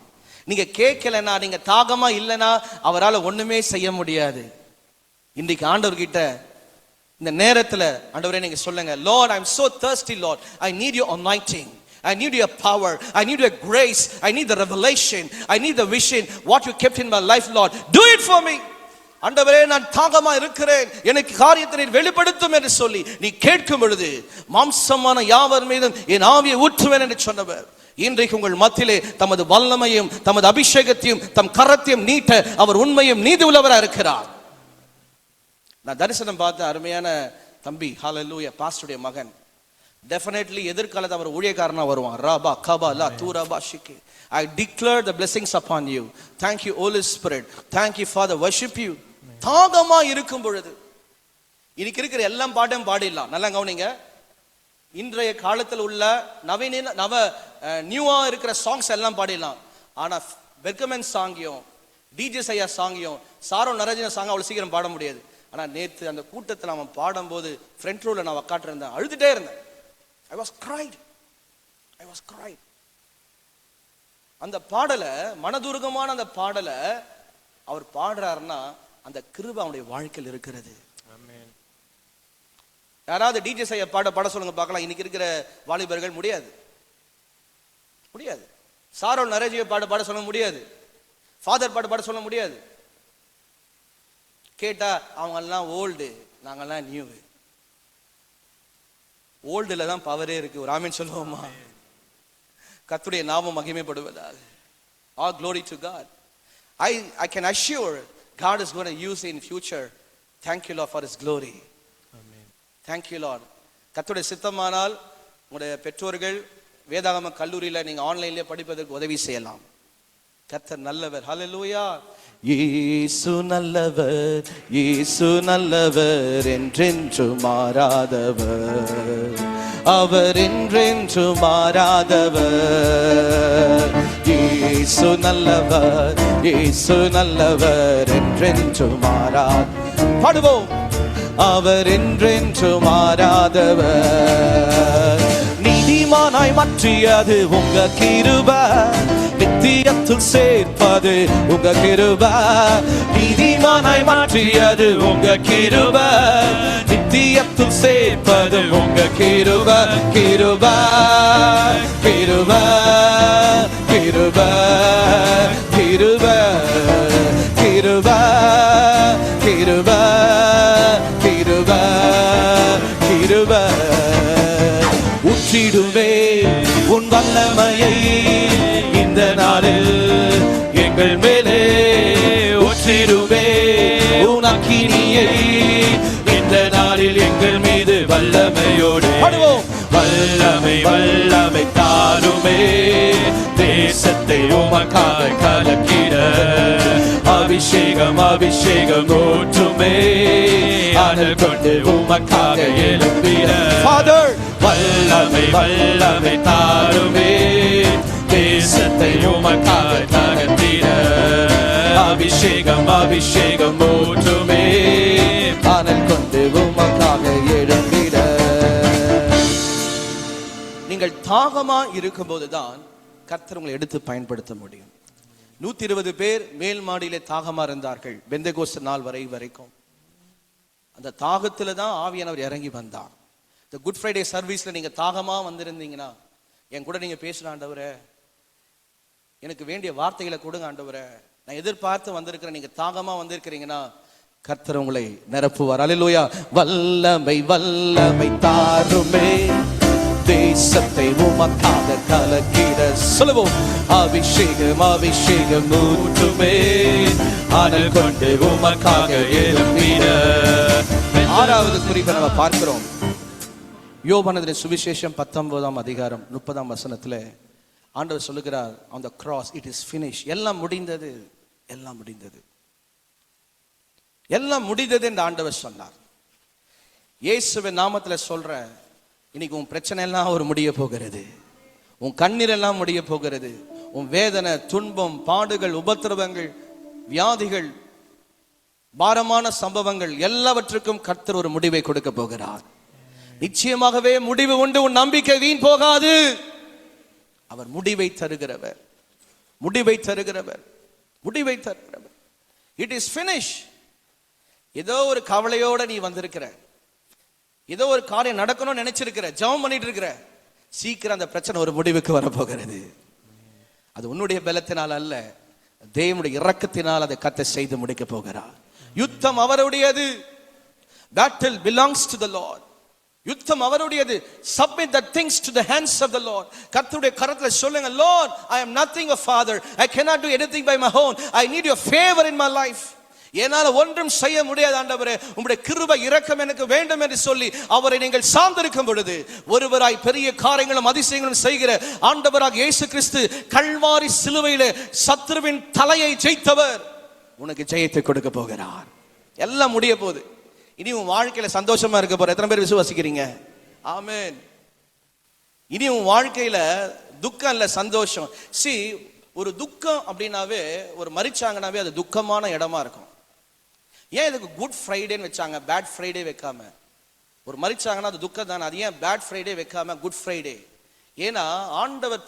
நீங்க கேட்கலனா, நீங்க தாகமா இல்லைன்னா அவரால் ஒண்ணுமே செய்ய முடியாது. இன்றைக்கு ஆண்டவர்கிட்ட இந்த நேரத்துல, ஆண்டவரே நீங்க சொல்லுங்க, Lord, I'm so thirsty, Lord, I need your anointing, I need your power, I need your grace, I need the revelation, I need the vision, what you kept in my life, Lord, do it for me. ஆண்டவரே நான் தாகமா இருக்கிறேன், எனக்கு காரியத்தை வெளிப்படுத்தும் என்று சொல்லி நீ கேட்கும் பொழுது, மாம்சமான யாவர் மீதும் என் ஆவியை ஊற்றுவேன் என்று சொன்னவர் இன்றைக்கு உங்கள் மத்தியிலே தமது வல்லமையும் தமது அபிஷேகத்தையும் தம் கரத்தையும் நீட்ட அவர் உண்மையும் நீதி உள்ளவராக இருக்கிறார். நான் தரிசனம் பார்த்த அருமையான தம்பி, ஹல்லேலூயா, பாஸ்டருடைய மகன். டெஃபினெட்லி எதிர்காலத்தில் அவர் ஊழியக்காரனா வருவான். ராபா கபா லா தூரபா ஷிகே. I declare the blessings upon you. Thank you Holy Spirit. Thank you Father. Worship you. தாகமா இருக்கும் பொழுது இன்னைக்கு இருக்கிற எல்லாம் பாட்டும் பாடிடலாம். நல்லா கவனிங்க, இன்றைய காலத்தில் உள்ள நவ நியூவா இருக்கிற சாங்ஸ் எல்லாம் பாடிடலாம். ஆனா பெர்கமன் சாங்கியும் டிஜே சையா சாங்கியும் சாரோ நரஜன சாங் அவ்வளவு சீக்கிரம் பாட முடியாது. ஆனா நேத்து அந்த கூட்டத்தில் அவன் பாடும்போது ஃப்ரண்ட் ரோல நான் உட்காட்டு இருந்தேன், அழுதுட்டே இருந்தேன். I was cried. அந்த பாடலை, மனதுருகமான அந்த பாடலை அவர் பாடுறாருன்னா அந்த கிருபை அவனுடைய வாழ்க்கையில் இருக்கிறது. யாராவது டிஜே சையா பாட சொல்லுங்க பார்க்கலாம். இன்னைக்கு இருக்கிற வாலிபர்கள் முடியாது. சாரோ நரேஜியை பாட சொல்ல முடியாது. ஃபாதர் பாட சொல்ல முடியாது. கேட்டா அவங்க எல்லாம் ஓல்டு, நாங்கெல்லாம் நியூ. ஓல்டுல தான் பவரே இருக்கு. ஒரு ஆமீன் சொல்லுவோமா? கர்த்தருடைய நாமம் மகிமைப்படுவதாக. All glory to God. I can assure God is going to use in future. Thank you Lord for his glory. Amen. Thank you Lord. கர்த்தருடைய சித்தமானால் உங்களுடைய பெற்றோர்கள் வேதாகம கல்லூரியில நீங்க ஆன்லைன்லயே படிப்பதற்கு உதவி செய்யலாம். கர்த்தர் நல்லவர். ஹல்லேலூயா. இயேசு நல்லவர், இயேசு நல்லவர், என்றென்று மாறாதவர், அவர் என்றென்று மாறாதவர். இயேசு நல்லவர், இயேசு நல்லவர், என்றென்று மாறாதவர். பாடுவோம். அவர் என்றென்று மாறாதவர். நீதிமானாய் மாற்றியது உங்க கிருபை, நித்தியத்தில் சேர்ப்பது உங்க கிருபை. நீதிமானாய் மாற்றியது உங்க கிருபை, நித்தியத்தில் சேர்ப்பது உங்க கிருபை. கிருபை கிருபை கிருபை கிருபை கிருபை கிருபை கிருபை கிருபை. ஊற்றிடுவே உன் வல்லமையை இந்த நாளில் எங்கள் மேலே, ஊற்றிடுவே உன் அக்கினியை இந்த நாளில் எங்கள் மீது வல்லமையோடு. வல்லமை வல்லமை தாருமே, தேசத்தை உமக்காக கலக்கிட. அபிஷேகம் அபிஷேகம் ஊற்றுமே, அனல் கொண்டு உமக்காக எழுப்பிட. ஃபாதர் வல்லமை வல்லமை தாருமே, தேசத்தை உமக்காக தகர்த்திட. அபிஷேகம் அபிஷேகம் ஊற்றுமே, அனல் கொண்டு உமக்காக எழுப்பிட. நீங்கள் தாகமா இருக்கும் போதுதான் கர்த்தர் உங்களை எடுத்து பயன்படுத்த முடியும். 120 பேர் மேல் மாடியிலே தாகமா இருந்தார்கள் பெந்தெகோஸ்து நாள் வரைக்கும். அந்த தாகத்துல தான் ஆவியானவர் இறங்கி வந்தார். இந்த குட் ஃப்ரைடே சர்வீஸ்ல நீங்க தாகமா வந்திருந்தீங்கன்னா என் கூட நீங்க பேசலாம், ஆண்டவரே எனக்கு வேண்டிய வார்த்தைகளை கொடுங்க ஆண்டவரே, நான் எதிர்பார்த்து வந்திருக்கிறேன், நீங்க தாகமா வந்திருக்கிறீங்கன்னா கர்த்தர் உங்களை நிரப்புவார். அல்லேலூயா. வல்லமை வல்லமை தாருமே, தேசத்தை உமக்காக கலக்கிட சொல்லுவோம். அபிஷேகம் அபிஷேகம் ஊற்றுமே, அனல் கொண்டு உமக்காக எழும்பிட. ஆறாவது குறிப்பை நம்ம பார்க்கிறோம். யோவானதின் சுவிசேஷம் 19ஆம் அதிகாரம் 30ஆம் வசனத்துல ஆண்டவர் சொல்லுகிறார், on the cross it is finished. எல்லாம் முடிந்தது, எல்லாம் முடிந்தது, எல்லாம் முடிந்தது என்று ஆண்டவர் சொன்னார். இயேசுவின் நாமத்துல சொல்ற, இன்னைக்கு உன் பிரச்சனை எல்லாம் ஒரு முடிய போகிறது, உன் கண்ணீர் எல்லாம் முடிய போகிறது, உன் வேதனை துன்பம் பாடுகள் உபத்திரவங்கள் வியாதிகள் பாரமான சம்பவங்கள் எல்லாவற்றுக்கும் கர்த்தர் ஒரு முடிவை கொடுக்க போகிறார். நிச்சயமாகவே முடிவு உண்டு. உன் நம்பிக்கை வீண் போகாது. அவர் முடிவை தருகிறவர், முடிவை தருகிறவர், முடிவை தருகிறவர். It is finish. ஏதோ ஒரு கவலையோட நீ வந்திருக்கிற, ஏதோ ஒரு காரியம் நடக்கணும்னு நினைச்சிருக்கிற, ஜெபம் பண்ணிட்டு இருக்கிற, சீக்கிரம் அந்த பிரச்சனை ஒரு முடிவுக்கு வரப்போகிறது. அது உன்னுடைய பலத்தினால் அல்ல, தேவனுடைய இரக்கத்தினால் அதை கர்த்தர் செய்து முடிக்க போகிறார். யுத்தம் அவருடையது. Battle belongs to the Lord. யுத்தம் அவருடையது. Submit the things to the hands of the Lord. கர்த்தருடைய கரத்துல சொல்லுங்க, Lord, I am nothing, a father. I cannot do anything by my own. I need your favor in my life. என்னால ஒன்றும் செய்ய முடியாது ஆண்டவரே, உம்முடைய கிருபை இரக்கம் எனக்கு வேண்டும் என்று சொல்லி அவரை நீங்கள் சார்ந்திருக்கும் பொழுது ஒருவராய் பெரிய காரியங்களும் அதிசயங்களும் செய்கிற ஆண்டவராக இயேசு கிறிஸ்து கல்வாரி சிலுவையிலே சத்துருவின் தலையை ஜெயித்தவர் உனக்கு ஜெயத்தை கொடுக்க போகிறார். எல்லாம் முடிய போகுது. இனி உன் வாழ்க்கையில சந்தோஷமா இருக்க போற எத்தனை பேர் விசுவாசிக்கிறீங்க? ஆமென். இனி உன் வாழ்க்கையில துக்கம் இல்ல, சந்தோஷம். சி, ஒரு துக்கம் அப்படின்னாவே, ஒரு மரிச்சாங்கனாவே அது துக்கமான இடமா இருக்கும். ஏன் இதுக்கு குட் ஃப்ரைடேன்னு வச்சாங்க, பேட் ஃப்ரைடே வைக்காம? ஒரு மரிச்சாங்கன்னா அது துக்கம் தானே, அது ஏன் பேட் ஃப்ரைடே வைக்காம குட் ஃப்ரைடே? ஏன்னா ஆண்டவர்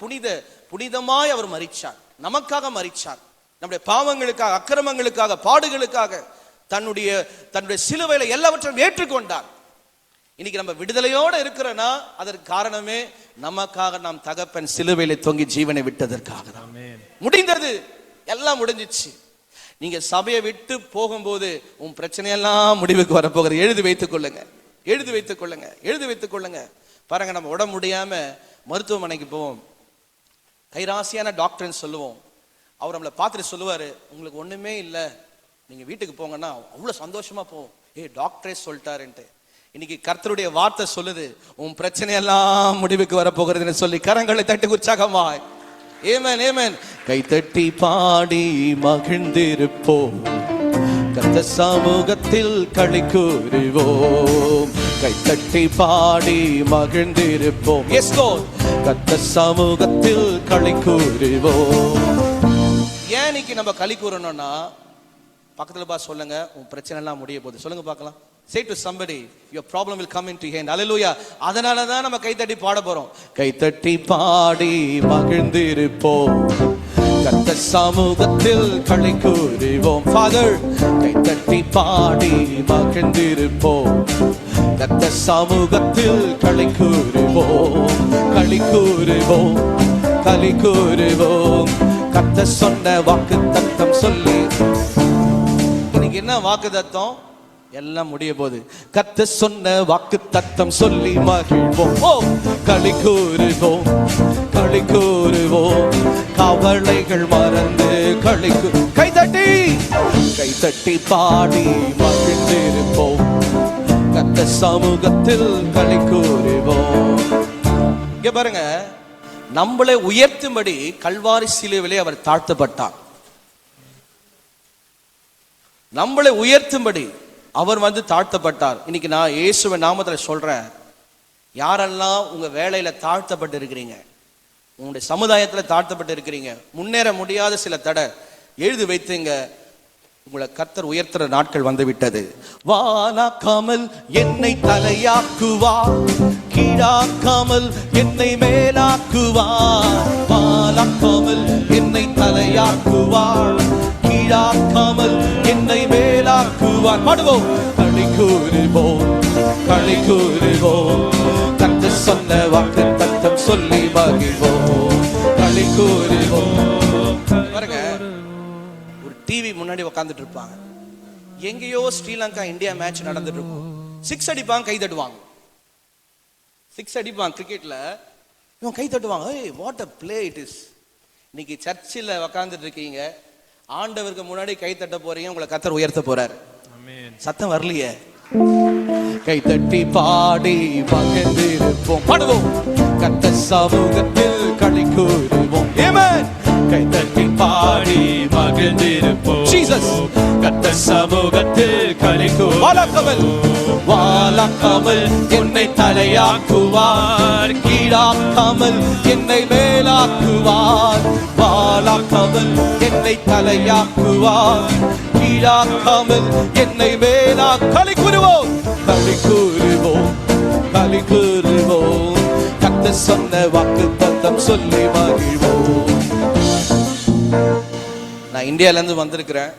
புனிதமாய் அவர் மரிச்சார், நமக்காக மரிச்சார், நம்முடைய பாவங்களுக்காக அக்கிரமங்களுக்காக பாடுகளுக்காக தன்னுடைய சிலுவையில எல்லாவற்றையும் ஏற்றுக்கொண்டார். இன்னைக்கு நம்ம விடுதலையோட இருக்கிறோம்னா அதற்கு காரணமே நமக்காக நாம் தகப்பன் சிலுவையில தொங்கி ஜீவனை விட்டதற்காக தான். முடிந்தது, எல்லாம் முடிஞ்சிச்சு. நீங்க சபையை விட்டு போகும்போது உன் பிரச்சனையெல்லாம் முடிவுக்கு வரப்போகிறது. எழுதி வைத்துக் கொள்ளுங்க, எழுதி வைத்துக் கொள்ளுங்க, எழுதி வைத்துக் கொள்ளுங்க. பாருங்க, நம்ம உடம்பு முடியாம மருத்துவமனைக்கு போவோம், கைராசியான டாக்டர்னு சொல்லுவோம். அவர் நம்மளை பார்த்துட்டு சொல்லுவாரு, உங்களுக்கு ஒண்ணுமே இல்லை, நீங்க வீட்டுக்கு போங்கன்னா அவ்வளவு சந்தோஷமா போவோம். டாக்டரே சொல்லிட்டாருன்ட்டு. இன்னைக்கு கர்த்தருடைய வார்த்தை சொல்லுது, உன் பிரச்சனையெல்லாம் முடிவுக்கு வரப்போகிறதுன்னு சொல்லி கரங்களை தட்டி உற்சாகமாய் ஆமென் ஆமென் கை தட்டி பாடி மகிழ்ந்திருப்போம், கர்த்தர் சமூகத்தில் களி கூறுவோம். கை தட்டி பாடி மகிழ்ந்திருப்போம். எஸ் லார்ட், கர்த்தர் சமூகத்தில் களி கூறுவோம். ஏன் இன்னைக்கு நம்ம களி கூறணும்னா, பக்கத்துல பா சொல்லுங்க, உன் பிரச்சனை எல்லாம் முடிய போகுது. சொல்லுங்க பார்க்கலாம். Say to somebody, your problem will come into hand. Hallelujah. அதனால தான் நம்ம கை தட்டி பாட போறோம். கை தட்டி பாடி மகிழ்ந்திருப்போம், கர்த்தர் சமூகத்தில் களி கூறுவோம். Father, கை தட்டி பாடி மகிழ்ந்திருப்போம், கர்த்தர் சமூகத்தில் களி கூறுவோம், களி கூறுவோம், களி கூறுவோம். கர்த்தர் சொன்ன வாக்குத்தத்தம் சொல்லி, இன்னைக்கு என்ன வாக்குத்தத்தம்? எல்லாம் முடிய போது கர்த்தர் சொன்ன வாக்குத்தத்தம் சொல்லி மகிழ்வோம். ஓ, களி கூறுவோம், களி கூறுவோம், கவலைகள் மறந்து கைதட்டி பாடி மகிழ்ந்திருப்போம், கர்த்தர் சமூகத்தில் களி கூறுவோம். இங்க பாருங்க, நம்மளை உயர்த்தும்படி கல்வாரி சிலுவையிலே அவர் தாழ்த்தப்பட்டார். நம்மளை உயர்த்தும்படி அவர் தாழ்த்தப்பட்டார். இன்னைக்கு நான் இயேசுவின் நாமத்துல சொல்றேன், யாரெல்லாம் உங்க வேலையில தாழ்த்தப்பட்டு இருக்கிறீங்க, உங்களுடைய சமுதாயத்துல தாழ்த்தப்பட்டு இருக்கிறீங்க, முன்னேற முடியாத சில தடை, எழுதி வைத்துங்க, உங்களை கர்த்தர் உயர்த்துற நாட்கள் வந்து விட்டது. வானாக்காமல் என்னை தலையாக்குவார், கீழாக்காமல் என்னை மேலாக்குவார். வானாக்காமல் என்னை தலையாக்குவார், கீழாக்காமல் என்னை மேலாக்குவார். பாடுவோம். களி கூறுவோம், களி கூறுவோம். கர்த்தர் சொன்ன வாக்கு தத்தம் சொல்லி மகிழ்வோம், களி கூறுவோம். பாருங்க, ஒரு டிவி முன்னாடி உட்கார்ந்துட்டு இருப்பாங்க. எங்கேயோ ஸ்ரீலங்கா இந்தியா மேட்ச் நடந்துட்டு இருக்கும். 6 அடிப்பாங்க, கை தட்டுவாங்க. 6 அடிப்பாங்க கிரிக்கெட்ல, இவன் கை தட்டுவாங்க. ஏய், what a play it is. இன்னைக்கு சர்ச்சில் உட்கார்ந்துட்டு இருக்கீங்க, ஆண்டவருக்கு முன்னாடி கை தட்ட போறீங்க, உங்களை கர்த்தர் உயர்த்த போறாரு. சத்தம் வரலையே. கை தட்டி பாடி மகிழ்ந்திருப்போம், பாடுவோம். கர்த்தர் சமூகத்தில் களி கூறுவோம். ஆமென். கை தட்டி பாடி மகிழ்ந்திருப்போம். ஜீசஸ். கர்த்தர் சமூகத்தில் களி கூறுவோம். வாழாக்காமல், வாழாக்காமல் என்னை தலையாக்குவார், கீழாக்காமல் என்னை மேலாக்குவார். வாழாக்காமல் என்னை தலையாக்குவார், கீழாக்காமல் என்னை மேலா. களி கூறுவோம், களி கூறுவோம், களி கூறுவோம். கர்த்தர் சொன்ன வாக்கு தத்தம் சொல்லி மகிழ்வோம். நான் இந்தியால இருந்து வந்திருக்கிறேன்.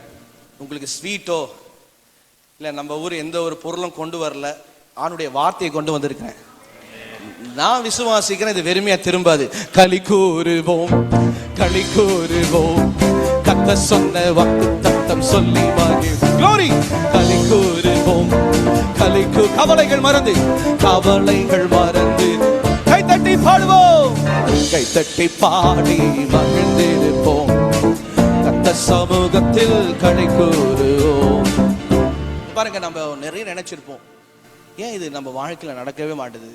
உங்களுக்கு ஸ்வீட்டோ இல்ல நம்ம ஊர் எந்த ஒரு பொருளும் கொண்டு வரல, ஆணுடைய வார்த்தையை கொண்டு வந்திருக்கிறேன். நான் விசுவாசிக்கிறேன், இது வெறுமையா திரும்பாது. களி கூறுவோம், களி கூறுவோம். கர்த்தர் சொன்ன வாக்கு தத்தம் சொல்லி மகிழ்வோம். Glory. களி கூறுவோம், களி கவலைகள் மறந்து, கவலைகள் மறந்து கை தட்டி பாடுவோம், கை தட்டி பாடி மகிழ்ந்திருப்போம். கர்த்தர் சமூகத்தில் களி கூறுவோம். பாருங்க, நம்ம நிறைய நினைச்சிருப்போம், ஏன் இது நம்ம வாழ்க்கையில நடக்கவே மாட்டுது.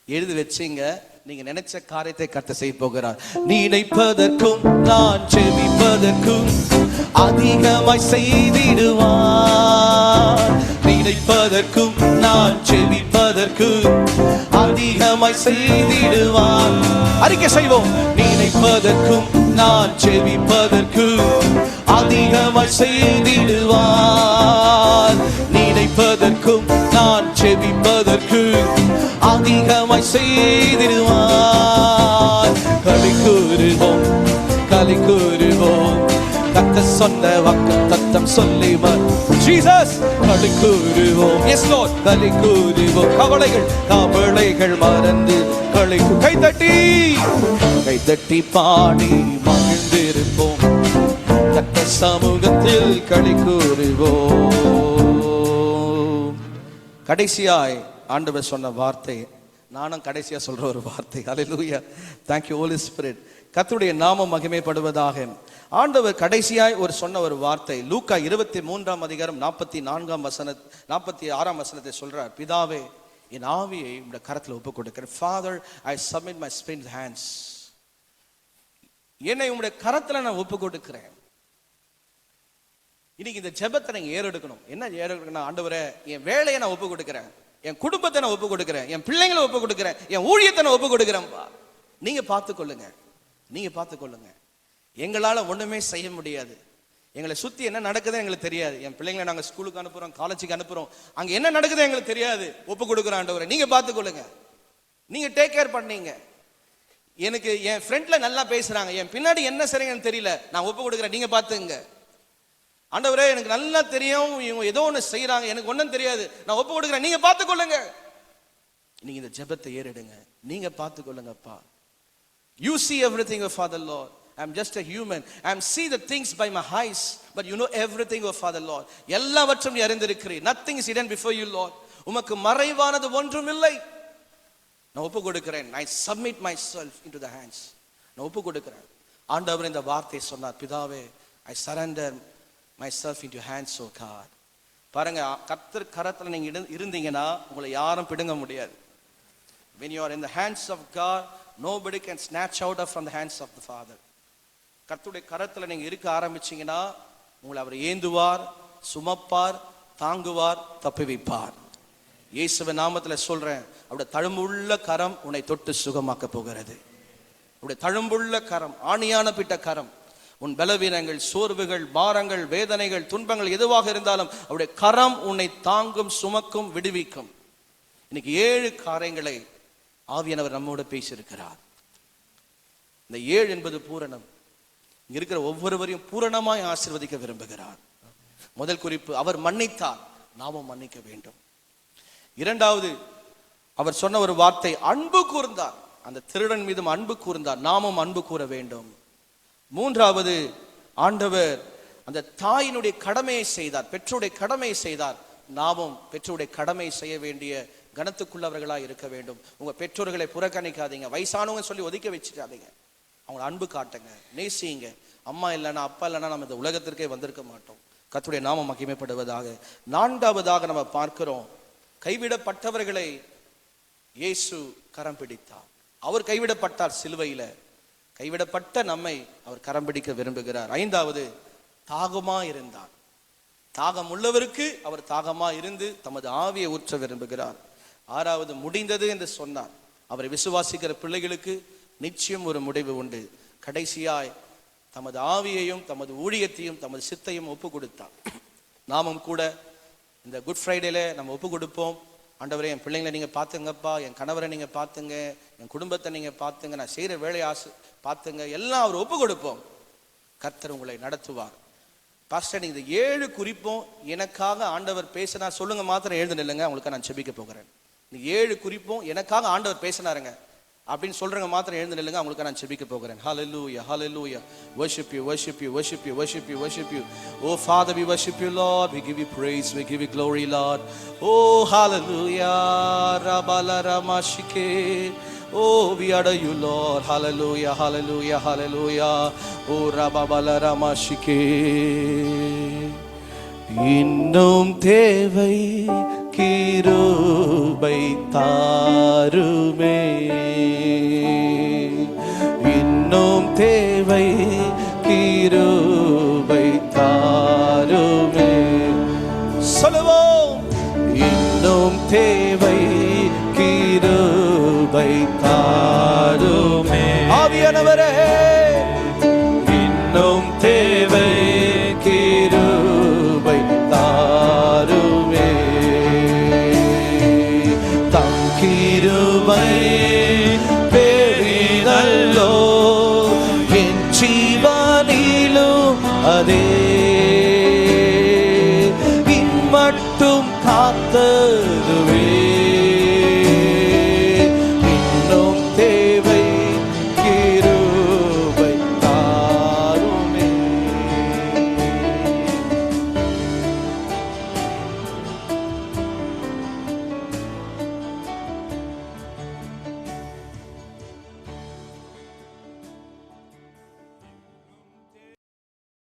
எழுதி வச்சீங்க, நீங்க நினைச்ச காரியத்தை கர்த்தர் செய்ய போகிறார். நினைப்பதற்கும் நான் செபிப்பதற்கும் அதிகமாய் செய்திடுவார். நினைப்பதற்கும் நான் செபிப்பதற்கும் அதிகமாய் செய்திடுவார். அறிக்கை செய்வோம். நினைப்பதற்கும் நான் செபிப்பதற்கும் அதிகமாய் செய்திடுவார். நினைப்பதற்கும் நான் செபிப்பதற்கு அதிகமாய் செய்திடுவார். களி கூறுவோம், களி கூறுவோம். கர்த்தர் சொன்ன வாக்கு தத்தம் சொல்லி ஜீசஸ். களி கூறுவோம், எஸ் லார்ட். களி கூறுவோம், கவலைகள் மறந்து களி கை தட்டி பாடி மகிழ்ந்திருப்போம். கர்த்தர் சமூகத்தில் களி கூறுவோம். கடைசியாய் ஆண்டவர் சொன்ன வார்த்தை, நானும் கடைசியா சொல்ற ஒரு வார்த்தை. ஹல்லேலூயா. thank you holy spirit. கர்த்தருடைய நாமம் மகிமைப்படுவதாக. ஆண்டவர் கடைசியாய் சொன்ன ஒரு வார்த்தை, லூக்கா 23 அதிகாரம் 46 வசனத்தை சொல்றார். பிதாவே, என் ஆவியை உம்முடைய கரத்தில் ஒப்புக் கொடுக்கிறேன். Father, I submit my spirit in your hands. என்னை உம்முடைய கரத்துல நான் ஒப்புக் கொடுக்கிறேன். இன்னைக்கு இந்த ஜெபத்தை நீங்க ஏறெடுக்கணும். என்ன ஏறெடுக்கணும்? ஆண்டவரே, என் வேலையை நான் ஒப்புக் கொடுக்கிறேன், என் குடும்பத்தை நான் ஒப்புக் கொடுக்கிறேன், என் பிள்ளைங்களை ஒப்புக் கொடுக்கிறேன், என் ஊழியத்தை நான் ஒப்புக் கொடுக்கிறேன்ப்பா. நீங்க பார்த்துக்கொள்ளுங்க, நீங்க பார்த்துக்கொள்ளுங்க. எங்களால ஒண்ணுமே செய்ய முடியாது. எங்களை சுத்தி என்ன நடக்குதுன்னு எங்களுக்கு தெரியாது. என் பிள்ளைங்களை நாங்க ஸ்கூலுக்கு அனுப்புறோம், காலேஜுக்கு அனுப்புறோம், அங்க என்ன நடக்குது எங்களுக்கு தெரியாது. ஒப்புக் கொடுக்குறோம் ஆண்டவரே, நீங்க பார்த்துக்கொள்ளுங்க, நீங்க டேக் கேர் பண்ணீங்க. எனக்கு என் ஃப்ரெண்ட்ல நல்லா பேசுறாங்க, என் பின்னாடி என்ன செய்றீங்கன்னு தெரியல, நான் ஒப்புக் கொடுக்குறேன், நீங்க பார்த்துங்க. ஆண்டவரே, எனக்கு நல்லா தெரியும் இவங்க ஏதோ ஒன்று செய்யறாங்க, எனக்கு ஒன்றும் தெரியாது, நான் ஒப்பு கொடுக்குறேன், நீங்க பார்த்துக்கொள்ளுங்க. நீங்க இந்த ஜெபத்தை ஏறிடுங்க, நீங்க பார்த்துக்கொள்ளுங்கப்பா. You see everything, O Father Lord. I'm just a human. I'm see the things by my eyes, but you know everything, O Father Lord. எல்லாவற்றையும் நீ அறிந்திருக்கிறீர். Nothing is hidden before you, Lord. உமக்கு மறைவானது ஒன்றும் இல்லை. நான் ஒப்பு கொடுக்கிறேன். I submit myself into the hands. நான் ஒப்பு கொடுக்கிறேன். ஆண்டவர் இந்த வார்த்தை சொன்னார், பிதாவே, I surrender myself into your hands, O God. பாருங்க, கர்த்தர் கரத்துல நீங்க இருந்தீங்கன்னா உங்களை யாரும் பிடுங்க முடியாது. When you are in the hands of God, nobody can snatch out from the hands of the Father. கர்த்தருடைய கரத்துல நீங்க இருக்க ஆரம்பிச்சீங்கன்னா உங்களை அவர் ஏந்துவார், சுமப்பார், தாங்குவார், தப்புவிப்பார். இயேசுவின் நாமத்துல சொல்றேன், அவருடைய தழும்புள்ள கரம் உன்னை தொட்டு சுகமாக்க போகிறது. அவருடைய தழும்புள்ள கரம், ஆணியான பிட்ட கரம், உன் பலவீனங்கள், சோர்வுகள், பாரங்கள், வேதனைகள், துன்பங்கள் எதுவாக இருந்தாலும் அவருடைய கரம் உன்னை தாங்கும், சுமக்கும், விடுவிக்கும். இன்னைக்கு 7 காரியங்களை ஆவியானவர் நம்மோடு பேசியிருக்கிறார். இந்த 7 என்பது பூரணம். இங்க இருக்கிற ஒவ்வொருவரையும் பூரணமாய் ஆசீர்வதிக்க விரும்புகிறார். முதல் குறிப்பு, அவர் மன்னித்தார். நாமும் மன்னிக்க வேண்டும். இரண்டாவது, அவர் சொன்ன ஒரு வார்த்தை, அன்பு கூர்ந்தார். அந்த திருடன் மீதும் அன்பு கூர்ந்தார், நாமும் அன்பு கூற வேண்டும். மூன்றாவது, ஆண்டவர் அந்த தாயினுடைய கடமையை செய்தார், பெற்றோருடைய கடமையை செய்தார். நாமும் பெற்றோருடைய கடமை செய்ய வேண்டிய கனத்துக்குள்ளவர்களாக இருக்க வேண்டும். உங்க பெற்றோர்களை புறக்கணிக்காதீங்க, வயசானவங்க சொல்லி ஒதுக்கி வச்சுக்காதீங்க. அவங்களை அன்பு காட்டுங்க, நேசிங்க. அம்மா இல்லைன்னா அப்பா இல்லைன்னா நம்ம இந்த உலகத்திற்கே வந்திருக்க மாட்டோம். கர்த்தருடைய நாமம் மகிமைப்படுவதாக. நான்காவதாக நம்ம பார்க்கிறோம், கைவிடப்பட்டவர்களை இயேசு கரம் பிடித்தார். அவர் கைவிடப்பட்டார் சிலுவையில, கைவிடப்பட்ட நம்மை அவர் கரம் பிடிக்க விரும்புகிறார். ஐந்தாவது, தாகமா இருந்தார். தாகம் உள்ளவருக்கு அவர் தாகமா இருந்து தமது ஆவியை ஊற்ற விரும்புகிறார். ஆறாவது, முடிந்தது என்று சொன்னார். அவரை விசுவாசிக்கிற பிள்ளைகளுக்கு நிச்சயம் ஒரு முடிவு உண்டு. கடைசியாய் தமது ஆவியையும் தமது ஊழியத்தையும் தமது சித்தையும் ஒப்பு கொடுத்தார். நாமும் கூட இந்த குட் ஃப்ரைடேல நம்ம ஒப்பு கொடுப்போம். ஆண்டவரே, என் பிள்ளைங்களை நீங்க பார்த்துங்கப்பா, என் கணவரை நீங்க பார்த்துங்க, என் குடும்பத்தை நீங்க பார்த்துங்க, நான் செய்யற வேலையை பார்த்துங்க, எல்லாம் அவர் ஒப்பு கொடுப்போம். கர்த்தர் உங்களை நடத்துவார். பாஸ்டர், நீங்க இந்த 7 குறிப்பும் எனக்காக ஆண்டவர் பேசினா சொல்லுங்க, மாத்திரம் எழுந்து நில்லுங்க, அவங்களுக்கு நான் செபிக்க போகிறேன். இந்த 7 குறிப்பும் எனக்காக ஆண்டவர் பேசினாருங்க அப்படின்னு சொல்றவங்க மாத்திரம் எழுந்து நில்லுங்க, அவங்களுக்கு நான் செபிக்க போகிறேன். Hallelujah, hallelujah. Worship you, worship you, worship you, worship you, worship you. Oh Father, we worship you, Lord. We give you praise, we give you glory, Lord. Oh hallelujah, Rabala Ramashike. Oh, we adore you, Lord. Hallelujah, hallelujah, hallelujah. Oh Rabala Ramashike. இன்னும் தேவை கிருபை தாருமே, இன்னும் தேவை கிருபை தாருமே. சொல்லுவோம், இன்னும் தேவை கிருபை தாருமே. ஆவியானவரே, இன்னும் தேவை கிருபை தாருமே. தம் கிருபை பெரிதல்லோ, என் ஜீவனிலும் அதே